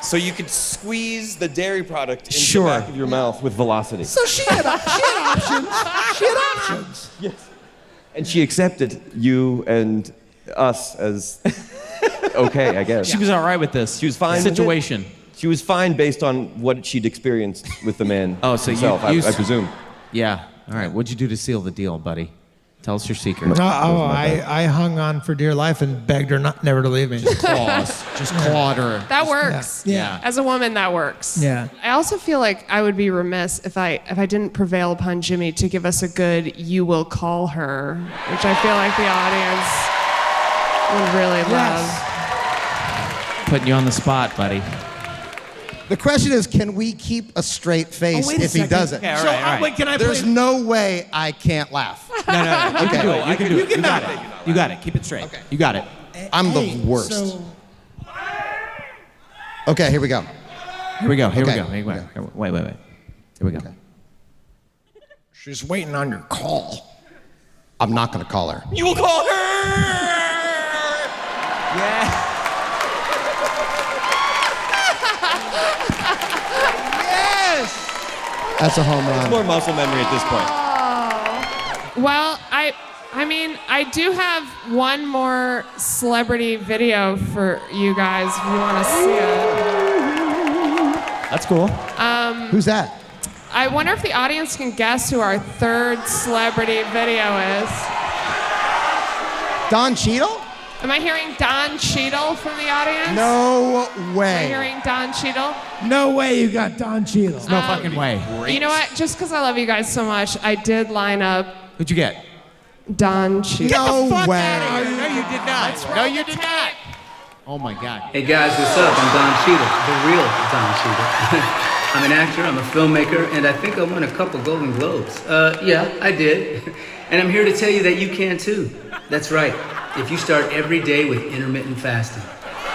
So you could squeeze the dairy product into Sure. the back of your mouth with velocity. So she had options. She had options. Yes. And she accepted you and us as okay, I guess. She was all right with this. She was fine with it. Situation. She was fine based on what she'd experienced with the man Oh, so himself, you I presume. Yeah. All right. What'd you do to seal the deal, buddy? Tell us your secret. I hung on for dear life and begged her never to leave me. Just clawed her. That works. Yeah. As a woman, that works. Yeah. I also feel like I would be remiss if I didn't prevail upon Jimmy to give us a good "You Will Call Her," which I feel like the audience would really love. Putting you on the spot, buddy. The question is, can we keep a straight face wait a if he second. does it? Okay, all right. Wait, can I There's play? no way I can't laugh. No. You can do it. You can do it. You got not. it. You got it. Keep it straight. Okay. You got it. I'm the worst. So, Okay, here we go. Here we go. Okay. Wait. Here we go. she's waiting on your call. I'm not going to call her. You will call her. Yeah. That's a home run. More muscle memory at this point. Well, I mean, I do have one more celebrity video for you guys if you want to see it. That's cool. Who's that? I wonder if the audience can guess who our third celebrity video is. Don Cheadle? Am I hearing Don Cheadle from the audience? No Am I way. hearing Don Cheadle? No way you got Don Cheadle. No fucking way. You know what? Just because I love you guys so much, I did line up Who'd you get? Don Cheadle. No way. No, you did not. No, you did not. Oh my God. Hey guys, what's up? I'm Don Cheadle, the real Don Cheadle. I'm an actor, I'm a filmmaker, and I think I won a couple Golden Globes. Yeah, I did. And I'm here to tell you that you can too. That's right, if you start every day with intermittent fasting.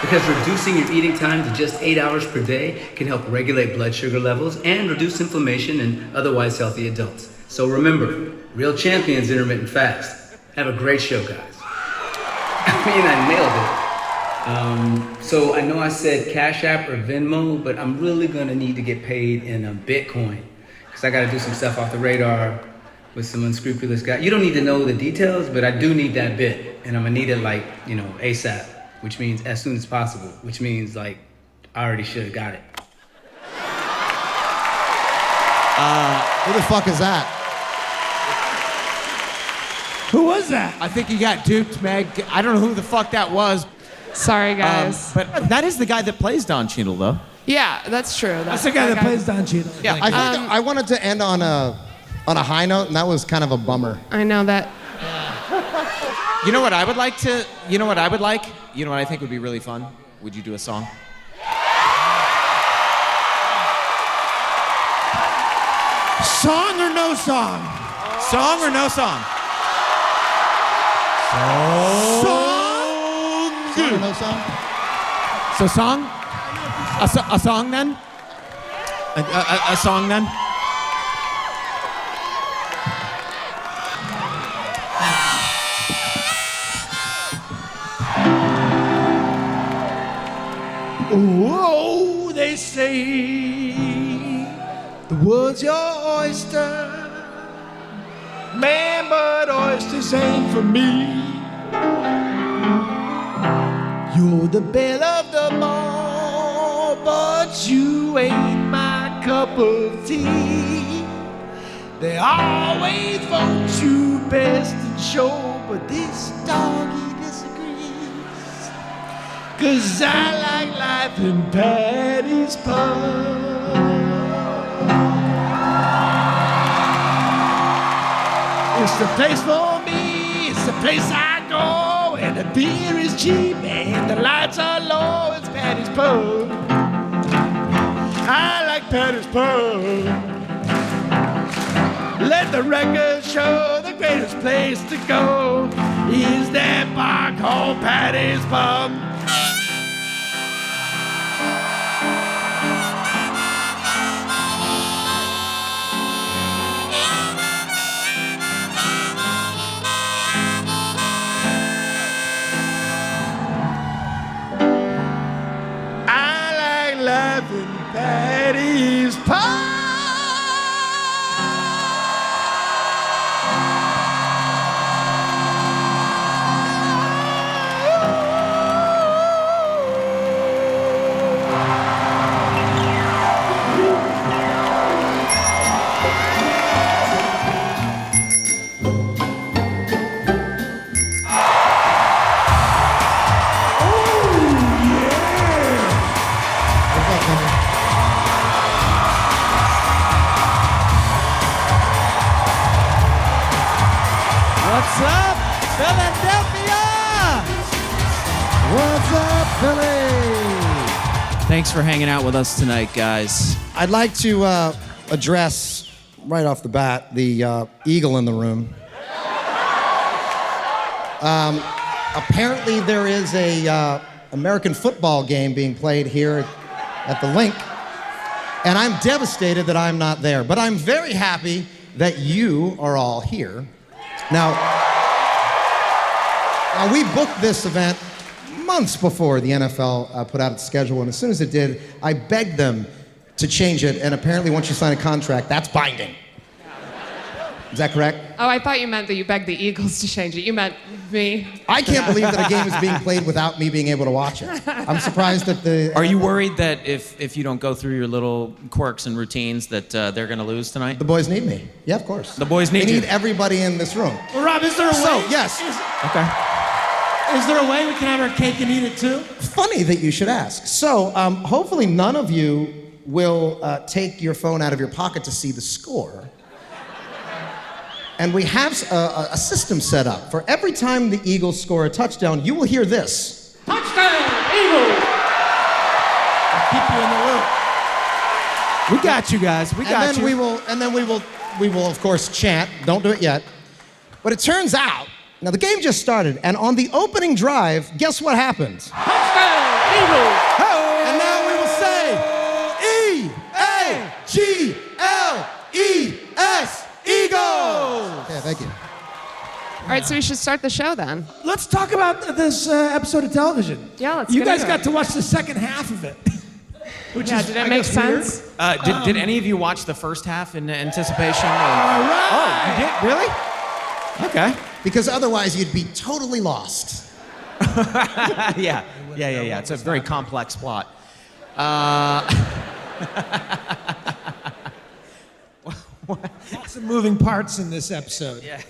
Because reducing your eating time to just 8 hours per day can help regulate blood sugar levels and reduce inflammation in otherwise healthy adults. So remember, real champions intermittent fast. Have a great show, guys. I mean, I nailed it. So I know I said Cash App or Venmo, but I'm really gonna need to get paid in Bitcoin. Because I gotta do some stuff off the radar with some unscrupulous guy. You don't need to know the details, but I do need that bit. And I'm gonna need it like, ASAP, which means as soon as possible, which means like, I already should've got it. Who the fuck is that? Who was that? I think you got duped, Meg. I don't know who the fuck that was. Sorry, guys. But that is the guy that plays Don Cheadle, though. Yeah, that's true. That's the guy that plays Don Cheadle. Yeah. I think I wanted to end on a high note, and that was kind of a bummer. I know that. You know what I would like to? You know what I would like? You know what I think would be really fun? Would you do a song? Song or no song? Song or no song? Song. Song or no song? So song? A song then? A song then? Oh, they say the world's your oyster. Man, but oysters ain't for me. You're the belle of the ball, but you ain't my cup of tea. They always vote you best in show, but this doggy disagrees. 'Cause I like life in Patty's Pub. It's the place for me, it's the place I go, and the beer is cheap and the lights are low. It's Patty's Pub. I like Patty's Pub. Let the record show the greatest place to go is that bar called Patty's Pub. Life in Patty's Pub. What's up, Philadelphia? What's up, Philly? Thanks for hanging out with us tonight, guys. I'd like to address right off the bat the eagle in the room. Apparently there is a American football game being played here at the Link, and I'm devastated that I'm not there. But I'm very happy that you are all here. Now we booked this event months before the NFL put out its schedule, and as soon as it did, I begged them to change it, and apparently once you sign a contract, that's binding. Is that correct? Oh, I thought you meant that you begged the Eagles to change it. You meant me. I can't believe that a game is being played without me being able to watch it. I'm surprised that the... Are you worried that if you don't go through your little quirks and routines that they're going to lose tonight? The boys need me. Yeah, of course. The boys need you. They need everybody in this room. Well, Rob, is there a way? So, yes. Okay. Is there a way we can have our cake and eat it too? Funny that you should ask. So, hopefully none of you will take your phone out of your pocket to see the score. And we have a system set up. For every time the Eagles score a touchdown, you will hear this. Touchdown, Eagles! I'll keep you in the loop. We got you guys. We got you. And then we will of course chant. Don't do it yet. But it turns out, now the game just started, and on the opening drive, guess what happened? Touchdown, Eagles! And now we will say E-A-G-L-E-S, Eagles! Okay, thank you. All right, so we should start the show then. Let's talk about this episode of television. Yeah, let's You get guys into got it. to watch the second half of it. Which Yeah, is, did it I make guess, weird. sense? Did any of you watch the first half in anticipation? All right. Oh, you did? Really? Okay. Because otherwise you'd be totally lost. Yeah. It's a very complex plot. Lots of moving parts in this episode. Yeah.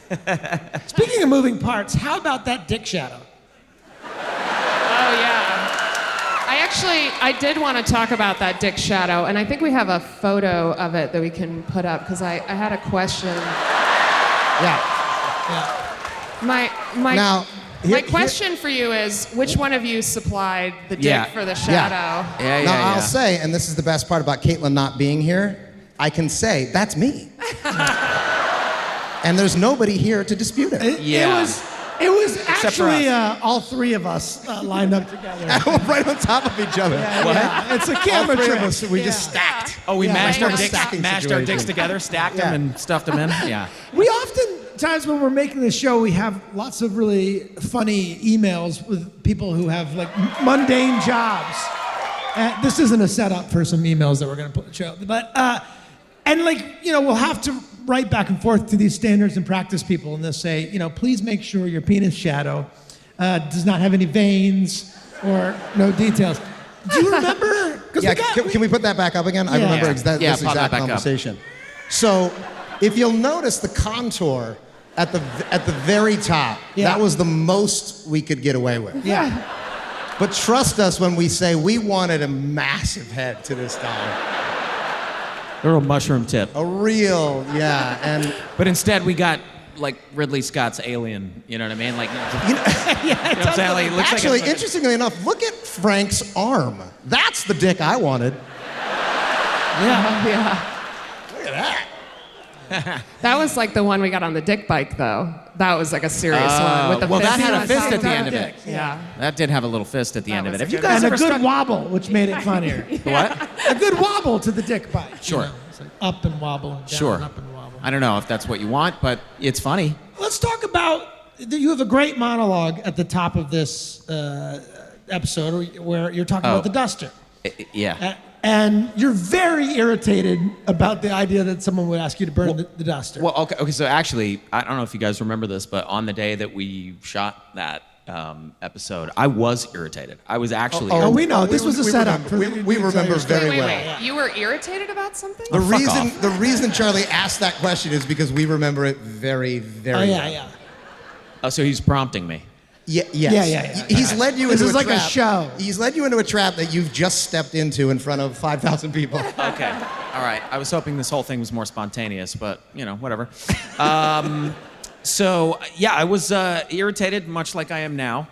Speaking of moving parts, how about that dick shadow? Oh, yeah. I did want to talk about that dick shadow, and I think we have a photo of it that we can put up, because I had a question. Yeah. My Now, question for you is, which one of you supplied the dick for the shadow? Now, I'll say, and this is the best part about Caitlin not being here, I can say, that's me. And there's nobody here to dispute it. It was Except for actually us. all three of us lined up together. Right on top of each other. Yeah, it's a camera All three trick. of us, we just stacked. Oh, we mashed our dicks, stacking mashed our dicks situation. together, stacked them, and stuffed them in. Yeah. We oftentimes, when we're making this show, we have lots of really funny emails with people who have like mundane jobs. This isn't a setup for some emails that we're going to put in the show, but and we'll have to write back and forth to these standards and practice people, and they'll say, please make sure your penis shadow does not have any veins or no details. Do you remember? Yeah, can we put that back up again? I Yeah. remember Yeah, this pop that exact back up. conversation. So, if you'll notice the contour at the very top, that was the most we could get away with. Yeah. But trust us when we say we wanted a massive head to this time. A little mushroom tip. A real, But instead we got like Ridley Scott's Alien. You know what I mean? Like, you know what I'm saying? Like, it looks Actually, like interestingly enough, look at Frank's arm. That's the dick I wanted. Yeah. Look at that. That was like the one we got on the dick bike, though. That was like a serious one with the well, fist. that had a on fist top at the of end of it. Yeah. That did have a little fist at the end of it. was Have a you good guys And a ever good stuck? wobble, which made it funnier. What? A good wobble to the dick bite. Sure. It's like up and wobble and down Sure. and up and wobble. I don't know if that's what you want, but it's funny. Let's talk about, you have a great monologue at the top of this episode where you're talking about the duster. Yeah. And you're very irritated about the idea that someone would ask you to burn the duster. Well, okay. So actually, I don't know if you guys remember this, but on the day that we shot that episode, I was irritated. I was actually. we know. This was a setup. We remember very well. Wait. You were irritated about something? The fuck the reason Charlie asked that question is because we remember it very, very well. Oh, so he's prompting me. Yes. Yeah. He's led you This into is a like a trap. show. He's led you into a trap that you've just stepped into in front of 5,000 people. Okay. All right. I was hoping this whole thing was more spontaneous, but, whatever. So, yeah, I was irritated, much like I am now.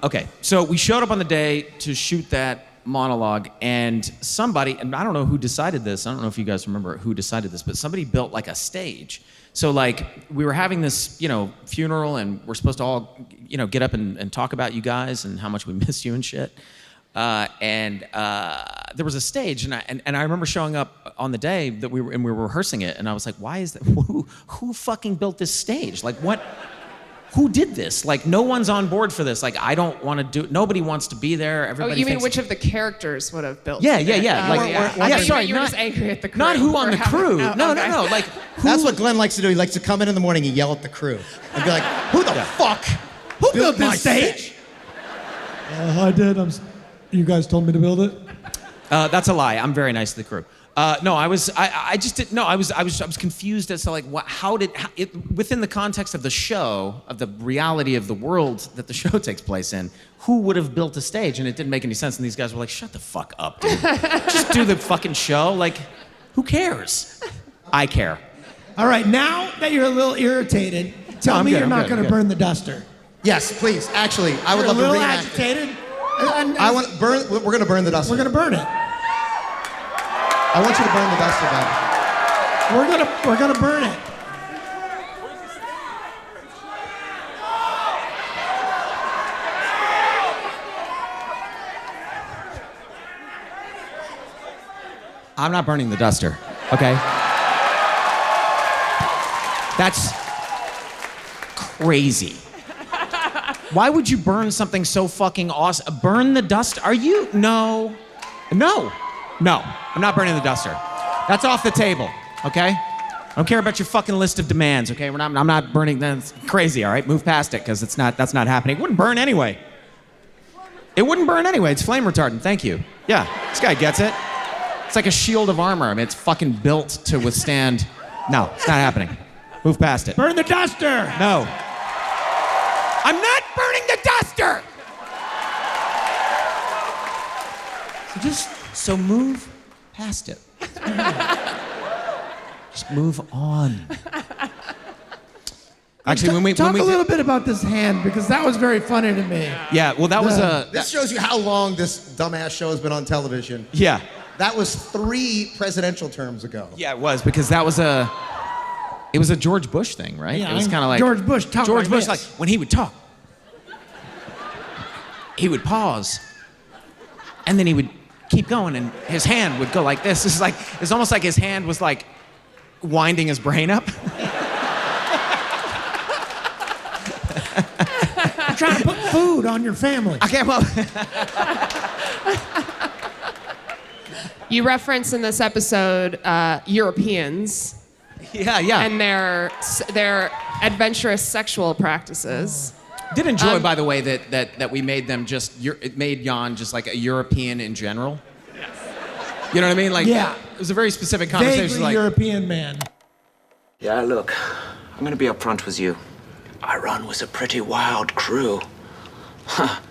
Okay, so we showed up on the day to shoot that monologue, and somebody, and I don't know who decided this, I don't know if you guys remember who decided this, but somebody built like a stage. So like, we were having this, funeral, and we're supposed to all, get up and talk about you guys and how much we miss you and shit. And there was a stage, and I remember showing up on the day that we were rehearsing it, and I was like, why is that? Who fucking built this stage? Like, what? Who did this? Like, no one's on board for this. Like, I don't want to do it. Nobody wants to be there. Everybody you mean thinks, which of the characters would have built? Yeah. Sorry, you were just angry at the crew. Not who on the crew. No. Like, That's what Glenn likes to do. He likes to come in the morning and yell at the crew and be like, "Who the fuck? Who built my this stage?" I did. You guys told me to build it. That's a lie. I'm very nice to the crew. No, I just didn't. No, I was confused as to like within the context of the show, of the reality of the world that the show takes place in, who would have built a stage? And it didn't make any sense. And these guys were like, "Shut the fuck up, dude. Just do the fucking show. Like, who cares? I care." All right, now that you're a little irritated, tell me you're not going to burn the duster. Yes, please. Actually, I would love to reenact it. You're a little agitated. I want to burn. We're going to burn the duster. We're going to burn it. I want you to burn the duster, man. We're gonna burn it. I'm not burning the duster, okay? That's crazy. Why would you burn something so fucking awesome? Burn the dust? Are you? No, I'm not burning the duster. That's off the table, okay? I don't care about your fucking list of demands, okay? I'm not burning, that's crazy, all right? Move past it, because that's not happening. It wouldn't burn anyway. It's flame retardant, thank you. Yeah, this guy gets it. It's like a shield of armor. I mean, it's fucking built to withstand. No, it's not happening. Move past it. Burn the duster! No. I'm not burning the duster! So move past it. Just move on. Actually, when we talk a little bit about this hand, because that was very funny to me. Yeah, well, that was This shows you how long this dumbass show has been on television. Yeah. That was 3 presidential terms ago. Yeah, it was, because it was a George Bush thing, right? Yeah, it was kind of like George Bush talked George like Bush, this. like when he would talk, he would pause, and then he would keep going, and his hand would go like this. It's almost like his hand was like winding his brain up. I'm trying to put food on your family. Okay, well. You reference in this episode Europeans. Yeah. And their adventurous sexual practices. Did enjoy, by the way, that we made them it made Jan just like a European in general. Yes. You know what I mean? Like, yeah. It was a very specific conversation. Vaguely like, European man. Yeah, look, I'm gonna be upfront with you. I run with a pretty wild crew.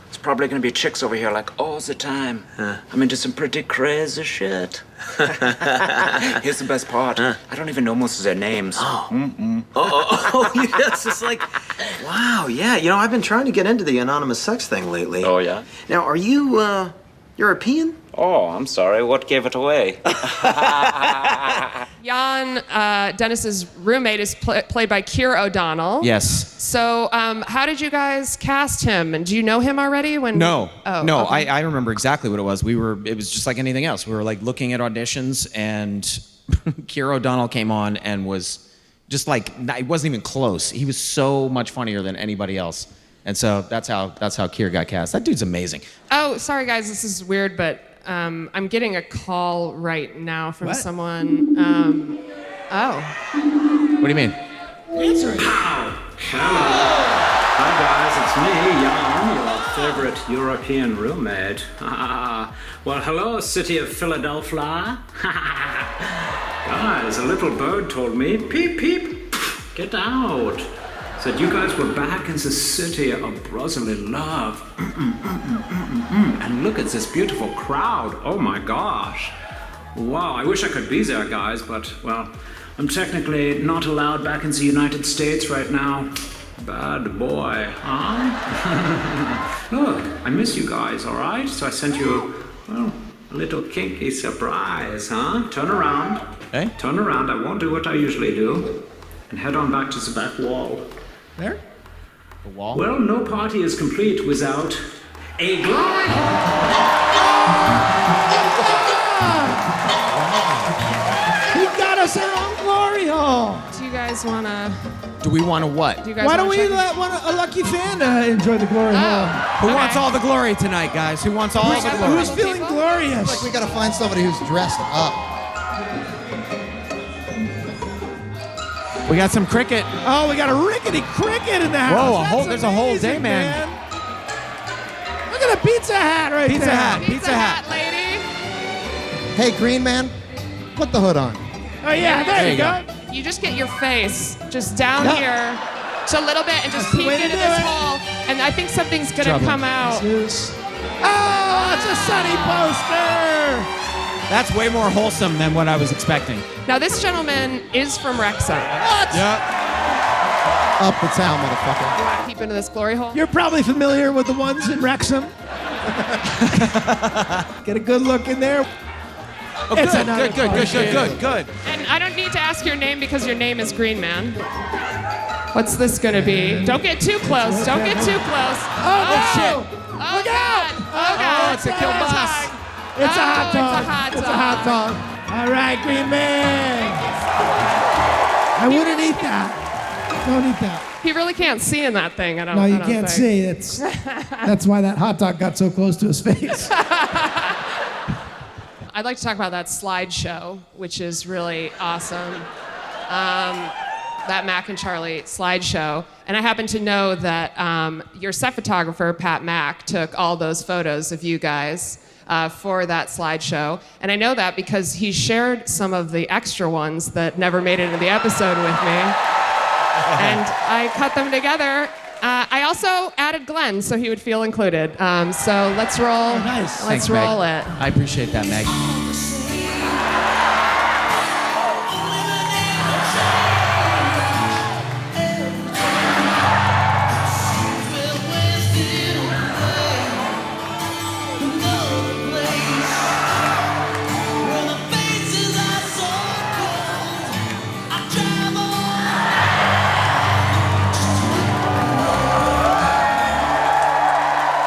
It's probably gonna be chicks over here like all the time. I'm into some pretty crazy shit. Here's the best part. I don't even know most of their names. Oh, yes, it's like, wow, yeah. I've been trying to get into the anonymous sex thing lately. Oh, yeah? Now, are you, European? Oh, I'm sorry. What gave it away? Jan, Dennis's roommate, is played by Keir O'Donnell. Yes. So, how did you guys cast him? And do you know him already? No. Oh, okay. I remember exactly what it was. It was just like anything else. We were like looking at auditions, and Keir O'Donnell came on and was just like, it wasn't even close. He was so much funnier than anybody else. And so that's how Keir got cast. That dude's amazing. Oh, sorry guys, this is weird, but I'm getting a call right now from someone. What do you mean? Answer it. Hello. Hi guys, it's me, Jan, your favorite European roommate. Well, hello, city of Philadelphia. Guys, a little bird told me, peep, peep, get out. Said you guys were back in the city of brotherly love. And look at this beautiful crowd. Oh my gosh. Wow, I wish I could be there, guys, but, well, I'm technically not allowed back in the United States right now. Bad boy, huh? Look, I miss you guys, all right? So I sent you, well, a little kinky surprise, huh? Turn around. Hey? Turn around, I won't do what I usually do. And head on back to the back wall. There? The wall? Well, no party is complete without a glory He got us our own glory hole. Do you guys want to? Do we want to what? Do you guys Why don't wanna we check- let a lucky fan enjoy the glory hole? Who wants all the glory tonight, guys? Who wants all the glory? Who's feeling glorious? Like we gotta find somebody who's dressed up. We got some cricket. Oh, we got a rickety cricket in the house. Whoa, That's there's a whole amazing, day, man. Look at the pizza hat right Pizza there. hat, Pizza hat, lady. Hey, Green Man, put the hood on. Oh yeah, there you go. You just get your face just down Yep. here, just a little bit, and just That's the peek way to into do this it. hole. And I think something's gonna Trouble. come out. Oh, it's a Sunny poster. That's way more wholesome than what I was expecting. Now this gentleman is from Wrexham. What? Yep. Up the town, motherfucker. You want to peep into this glory hole? You're probably familiar with the ones in Wrexham. Get a good look in there. Oh, It's good, another good. And I don't need to ask your name because your name is Green Man. What's this gonna be? Don't get too close. Don't get too close. Oh, no. shit. Oh, Look God. out. Oh, God. it's a kill bus. It's a hot It's dog. a hot It's a dog. hot dog. All right, Green Man. I wouldn't eat that. Don't eat that. He really can't see in that thing. I don't. No, you I don't can't think. see. That's why that hot dog got so close to his face. I'd like to talk about that slideshow, which is really awesome. That Mac and Charlie slideshow. And I happen to know that your set photographer, Pat Mack, took all those photos of you guys for that slideshow. And I know that because he shared some of the extra ones that never made it into the episode with me. And I cut them together. I also added Glenn so he would feel included. So let's roll. Oh, nice. Let's Thanks, roll Meg. it. I appreciate that, Meg.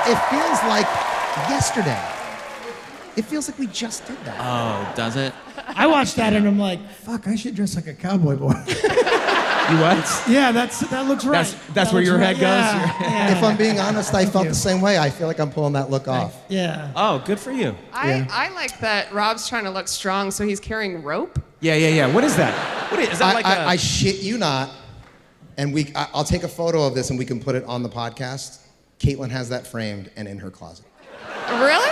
It feels like yesterday. It feels like we just did that. Oh, does it? I watched that and I'm like, fuck, I should dress like a cowboy boy. You what? Yeah, that looks right. That's That where looks your right. head goes? Yeah. If I'm being honest, I felt you. the same way. I feel like I'm pulling that look off. Yeah. Oh, good for you. I like that Rob's trying to look strong, so he's carrying rope. Yeah. What is that? What is that? Like I shit you not, and I'll take a photo of this and we can put it on the podcast. Caitlin has that framed and in her closet. Really?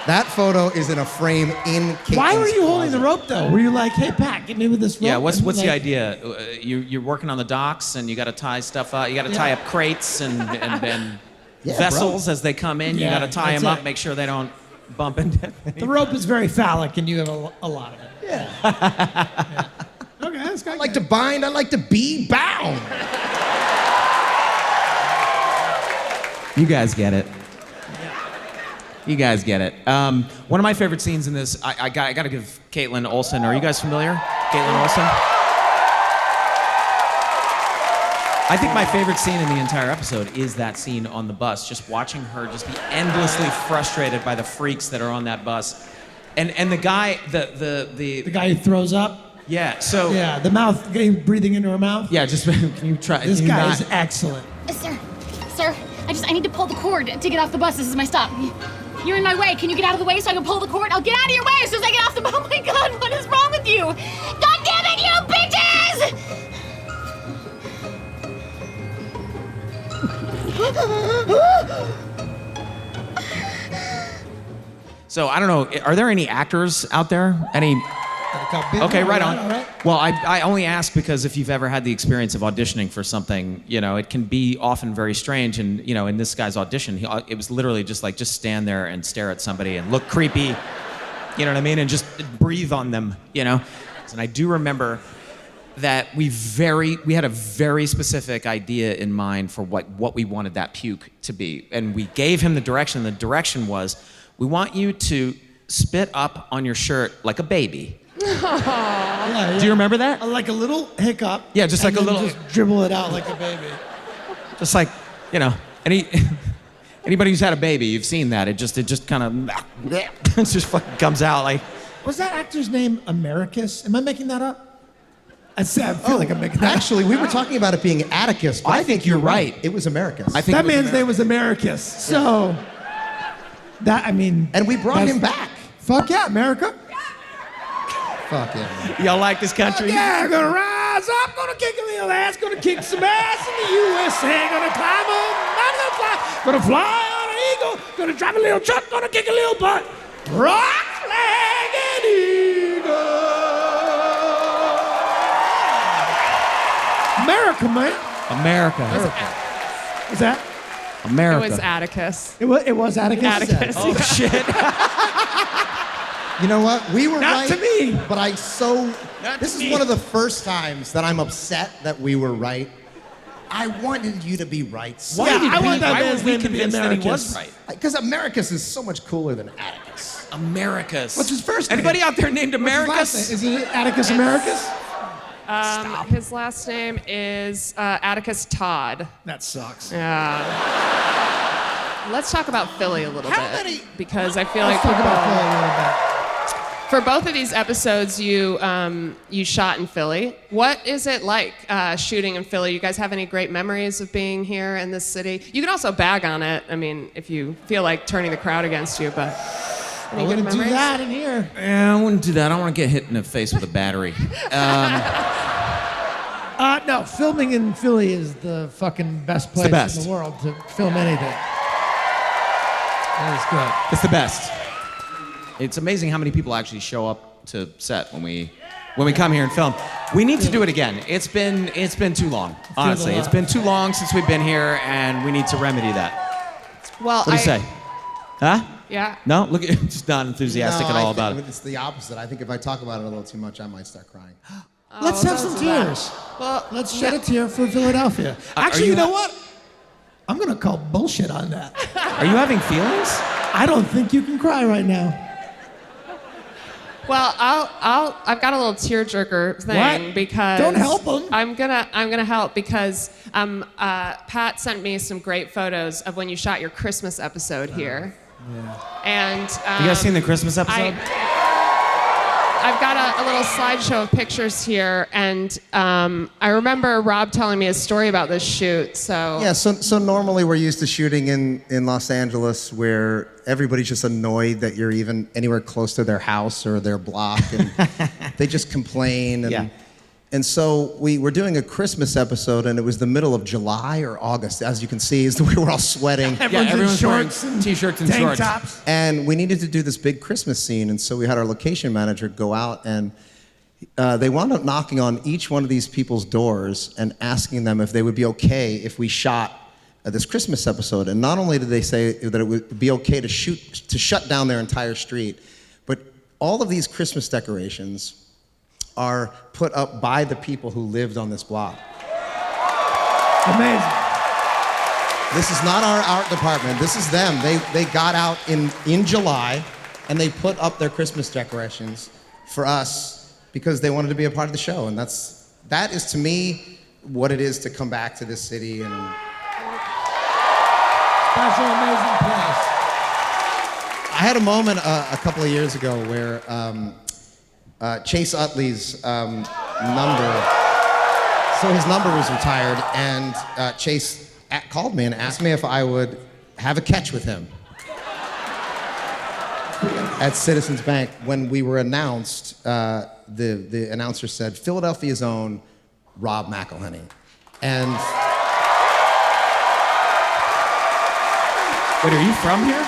That photo is in a frame in Caitlin's Why were you holding closet. the rope though? Were you like, hey Pat, get me with this rope? Yeah, what's And, the like, idea? You're working on the docks and you got to tie stuff up. You got to tie up crates and Yeah, vessels as they come in. You Yeah, got to tie that's them up, it. make sure they don't bump into. The rope is very phallic, and you have a lot of it. Yeah. Okay, that's good. I like to bind. I like to be bound. You guys get it. You guys get it. One of my favorite scenes in this, I got to give Caitlin Olsen. Are you guys familiar? Caitlin Olsen? I think my favorite scene in the entire episode is that scene on the bus, just watching her just be endlessly frustrated by the freaks that are on that bus. And the guy, the guy who throws up. Yeah, so. Yeah, the mouth, breathing into her mouth. Yeah, just, can you try? This can you guy not- is excellent. Sir, I need to pull the cord to get off the bus. This is my stop. You're in my way. Can you get out of the way so I can pull the cord? I'll get out of your way as soon as I get off the bus. Oh my God, what is wrong with you? God damn it, you bitches! So I don't know. Are there any actors out there? Any? Okay, right on. All right. Well, I only ask because if you've ever had the experience of auditioning for something, it can be often very strange. And in this guy's audition, it was literally just stand there and stare at somebody and look creepy. You know what I mean? And just breathe on them, you know? And I do remember that we had a very specific idea in mind for what we wanted that puke to be. And we gave him the direction. The direction was, we want you to spit up on your shirt like a baby. Yeah. Do you remember that? Like a little hiccup. Yeah, just like a and then little... Just dribble it out like a baby. Just like, you know, anybody who's had a baby, you've seen that. It just kind of, it just fucking comes out like... Was that actor's name Americus? Am I making that up? I feel like I'm making that Actually, we were talking about it being Atticus, but I think you're right. It was Americus. I think that man's name was Americus. So, And we brought him back. Fuck yeah, America. Fuck yeah. Y'all like this country? Yeah, gonna rise up, gonna kick a little ass, gonna kick some ass in the USA, gonna climb up, gonna fly on an eagle, gonna drive a little truck, gonna kick a little butt. Rock flag and eagle. America, man. America. Is that? America. It was Atticus. It was Atticus? Atticus. Oh, shit. You know what? We were Not right. to me. But this is one of the first times that I'm upset that we were right. I wanted you to be right. Why were we convinced that he was right? Because Americus is so much cooler than Atticus. Americus. What's his first name? Anybody out there named What's his Americus? last name? Is it Atticus Americus? His last name is Atticus Todd. That sucks. Yeah. Let's talk about Philly a little bit. Because I feel Let's like talk about Philly a little bit. for both of these episodes, you shot in Philly. What is it like shooting in Philly? You guys have any great memories of being here in this city? You can also bag on it. I mean, if you feel like turning the crowd against you, but any I good wouldn't do memories? that in here. Yeah, I wouldn't do that. I don't want to get hit in the face with a battery. No, filming in Philly is the fucking best place in the world to film anything. That is good. It's the best. It's amazing how many people actually show up to set when we come here and film. We need to do it again. It's been too long. Honestly, it's been too long since we've been here, and we need to remedy that. Well, What do you say? Huh? Yeah. No, look, just not enthusiastic at all about it. It's the opposite. I think if I talk about it a little too much, I might start crying. Let's have some tears. Well, let's shed a tear for Philadelphia. Actually, you know what? I'm gonna call bullshit on that. Are you having feelings? I don't think you can cry right now. Well, I've got a little tearjerker thing What? because Don't help 'em. I'm gonna help because Pat sent me some great photos of when you shot your Christmas episode here. And You guys seen the Christmas episode? I've got a little slideshow of pictures here, and I remember Rob telling me a story about this shoot. So Yeah, so normally we're used to shooting in Los Angeles where everybody's just annoyed that you're even anywhere close to their house or their block, and they just complain. And so we were doing a Christmas episode, and it was the middle of July or August, as you can see, is the way we're all sweating. Everyone's in shorts wearing t-shirts and tank shorts. tops. And we needed to do this big Christmas scene, and so we had our location manager go out, and they wound up knocking on each one of these people's doors and asking them if they would be okay if we shot this Christmas episode. And not only did they say that it would be okay to shut down their entire street, but all of these Christmas decorations are put up by the people who lived on this block. Amazing. This is not our art department. This is them. They got out in July, and they put up their Christmas decorations for us because they wanted to be a part of the show. And that is to me what it is to come back to this city. And That's an amazing place. I had a moment a couple of years ago where Chase Utley's number, so his number was retired, and Chase called me and asked me if I would have a catch with him at Citizens Bank. When we were announced, the announcer said, Philadelphia's own Rob McElhenney. And Wait, are you from here?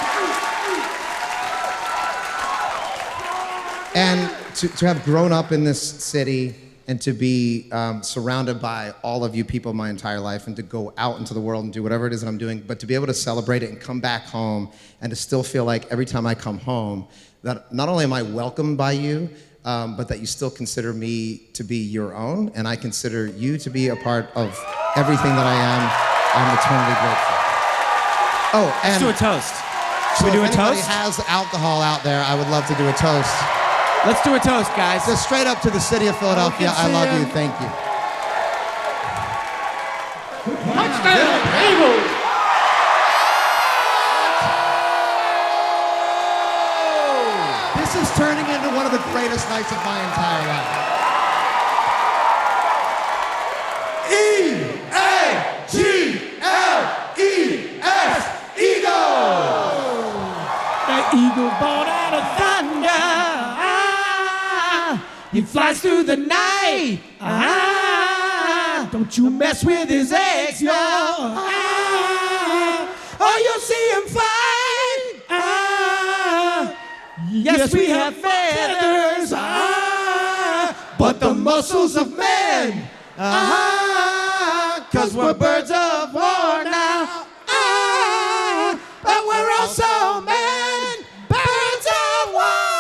And to have grown up in this city and to be surrounded by all of you people my entire life and to go out into the world and do whatever it is that I'm doing, but to be able to celebrate it and come back home and to still feel like every time I come home that not only am I welcomed by you, but that you still consider me to be your own, and I consider you to be a part of everything that I am. I'm eternally grateful. Oh, and Let's do a toast. Should we do a if anybody toast? has alcohol out there, I would love to do a toast. Let's do a toast, guys. Just straight up to the city of Philadelphia. I love you. Thank you. Touchdown, Eagles! This is turning into one of the greatest nights of my entire life. E-A-G-L-E-S, Eagle! The eagle born out of thunder. He flies through the night. Don't you mess with his eggs, yo. Or you'll see him fight. Yes, we have feathers. But the muscles of men. 'Cause we're birds of war now. But we're also men. Birds of war.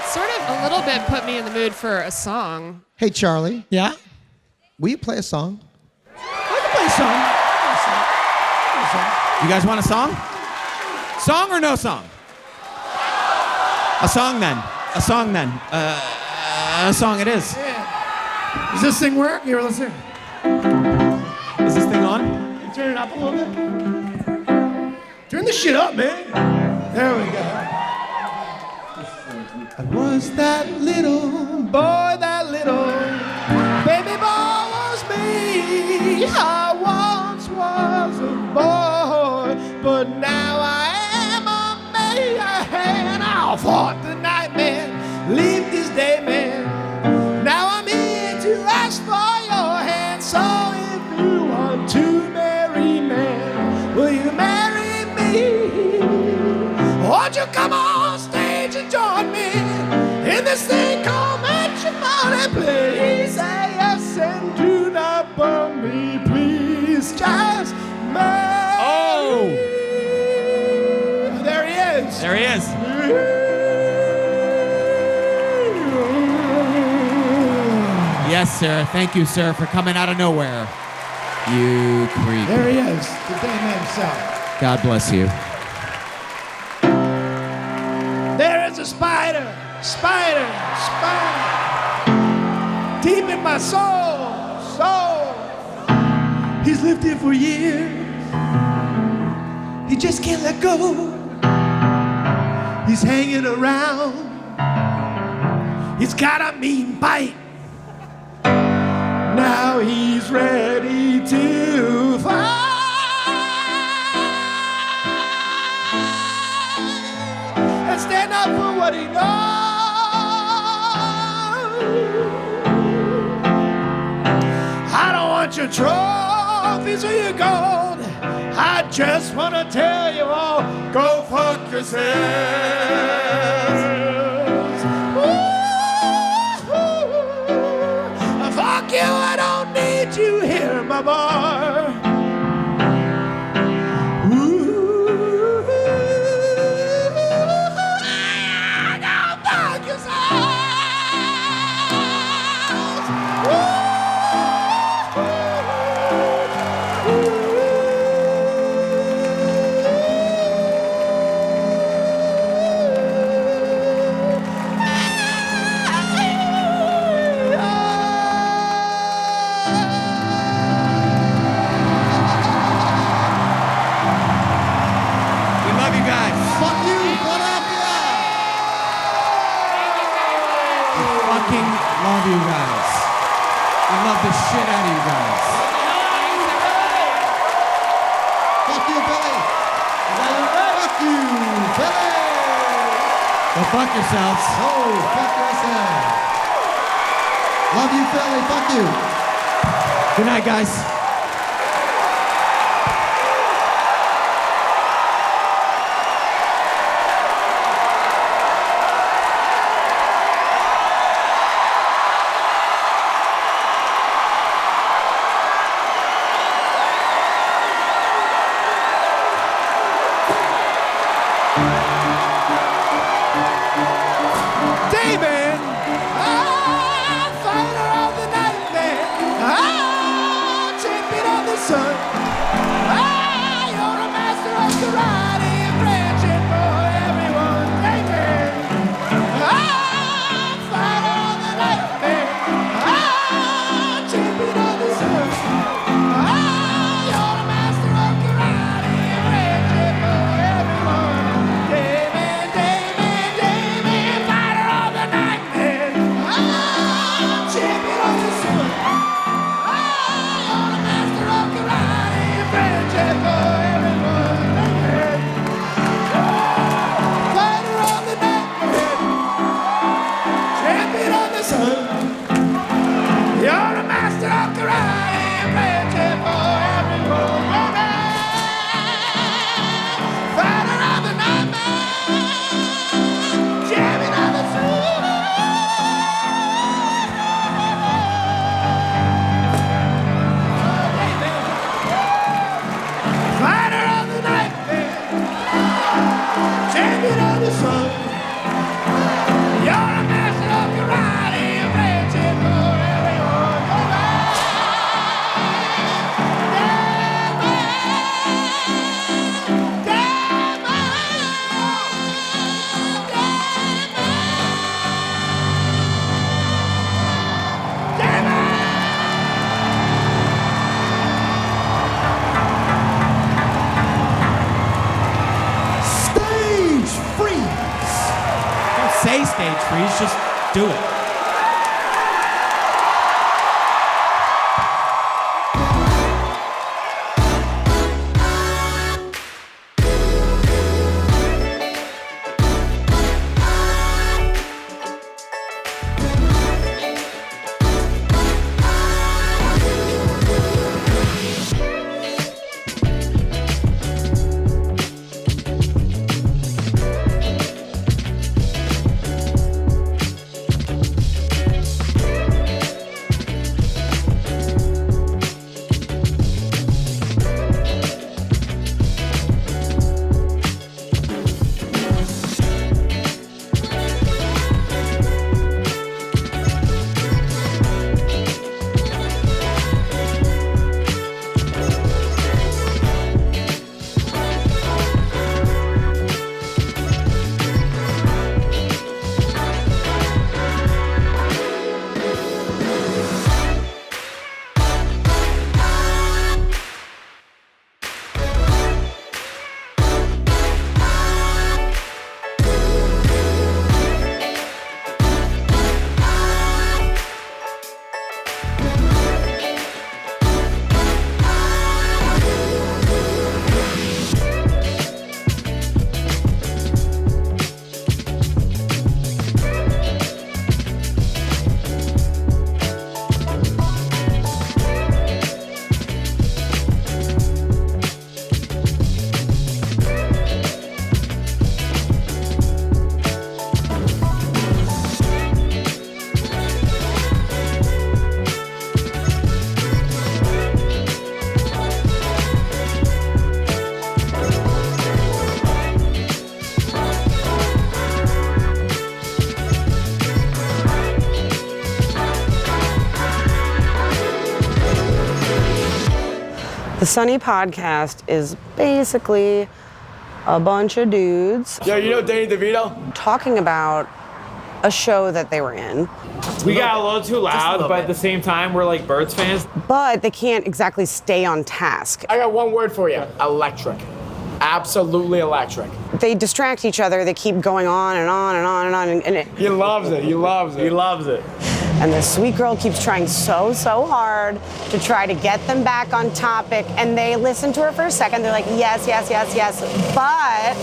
Sort of a little bit put me in the mood for a song. Hey, Charlie. Yeah? Will you play a song? I can play a song. You guys want a song? Song or no song? A song then. A song then. A song it is. Does this thing work? Here, let's hear it. Is this thing on? Turn it up a little bit. Turn this shit up, man. There we go. I was that little boy, that little baby boy was me. I once was a boy, but now I am a man. I fought the nightmare, leave this day, man. Now I'm here to ask for your hand. So if you want to marry me, will you marry me? Won't you come on stage and join me in this thing called matrimony? Please say yes and do not burn me. Please just marry. Oh! There he is. There he is. Yes, sir. Thank you, sir, for coming out of nowhere. You creep. There he is, the day himself. God bless you. There is a spider, spider, spider, deep in my soul. He's lived here for years. He just can't let go. He's hanging around. He's got a mean bite. Now he's ready to fight. And stand up for what he knows. I don't want your trophies or your gold. I just want to tell you all, go fuck yourselves. Fuck you, I don't need you here, my boy. Go fuck yourselves. We love you guys. Fuck you, Philadelphia. We fucking love you guys. We love the shit out of you guys. Fuck you, Billy. Fuck you, Billy. Go fuck yourselves. Oh, fuck yourself. Love you, Philly. Fuck you. Good night, guys. son. You're a master of karate, a friendship for everyone. Go back. Stage freeze. Don't say stage freeze, just do it. The Sunny Podcast is basically a bunch of dudes. Yo, you know Danny DeVito? Talking about a show that they were in. We got a little too loud, but at the same time, we're like Birds fans. But they can't exactly stay on task. I got one word for you. Electric. Absolutely electric. They distract each other. They keep going on and on and on and on. And he loves it. He loves it. He loves it. And the sweet girl keeps trying so hard to try to get them back on topic. And they listen to her for a second. They're like, yes, yes, yes, yes. But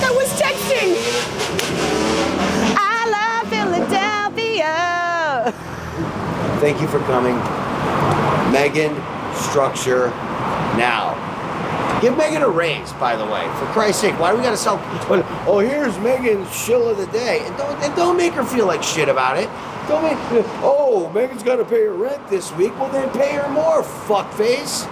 I was texting. I love Philadelphia. Thank you for coming. Megan, structure, now. Give Megan a raise, by the way. For Christ's sake, why do we gotta sell? Oh, here's Megan's shill of the day. And don't make her feel like shit about it. Don't make, oh, Megan's gotta pay her rent this week. Well, then pay her more, fuckface.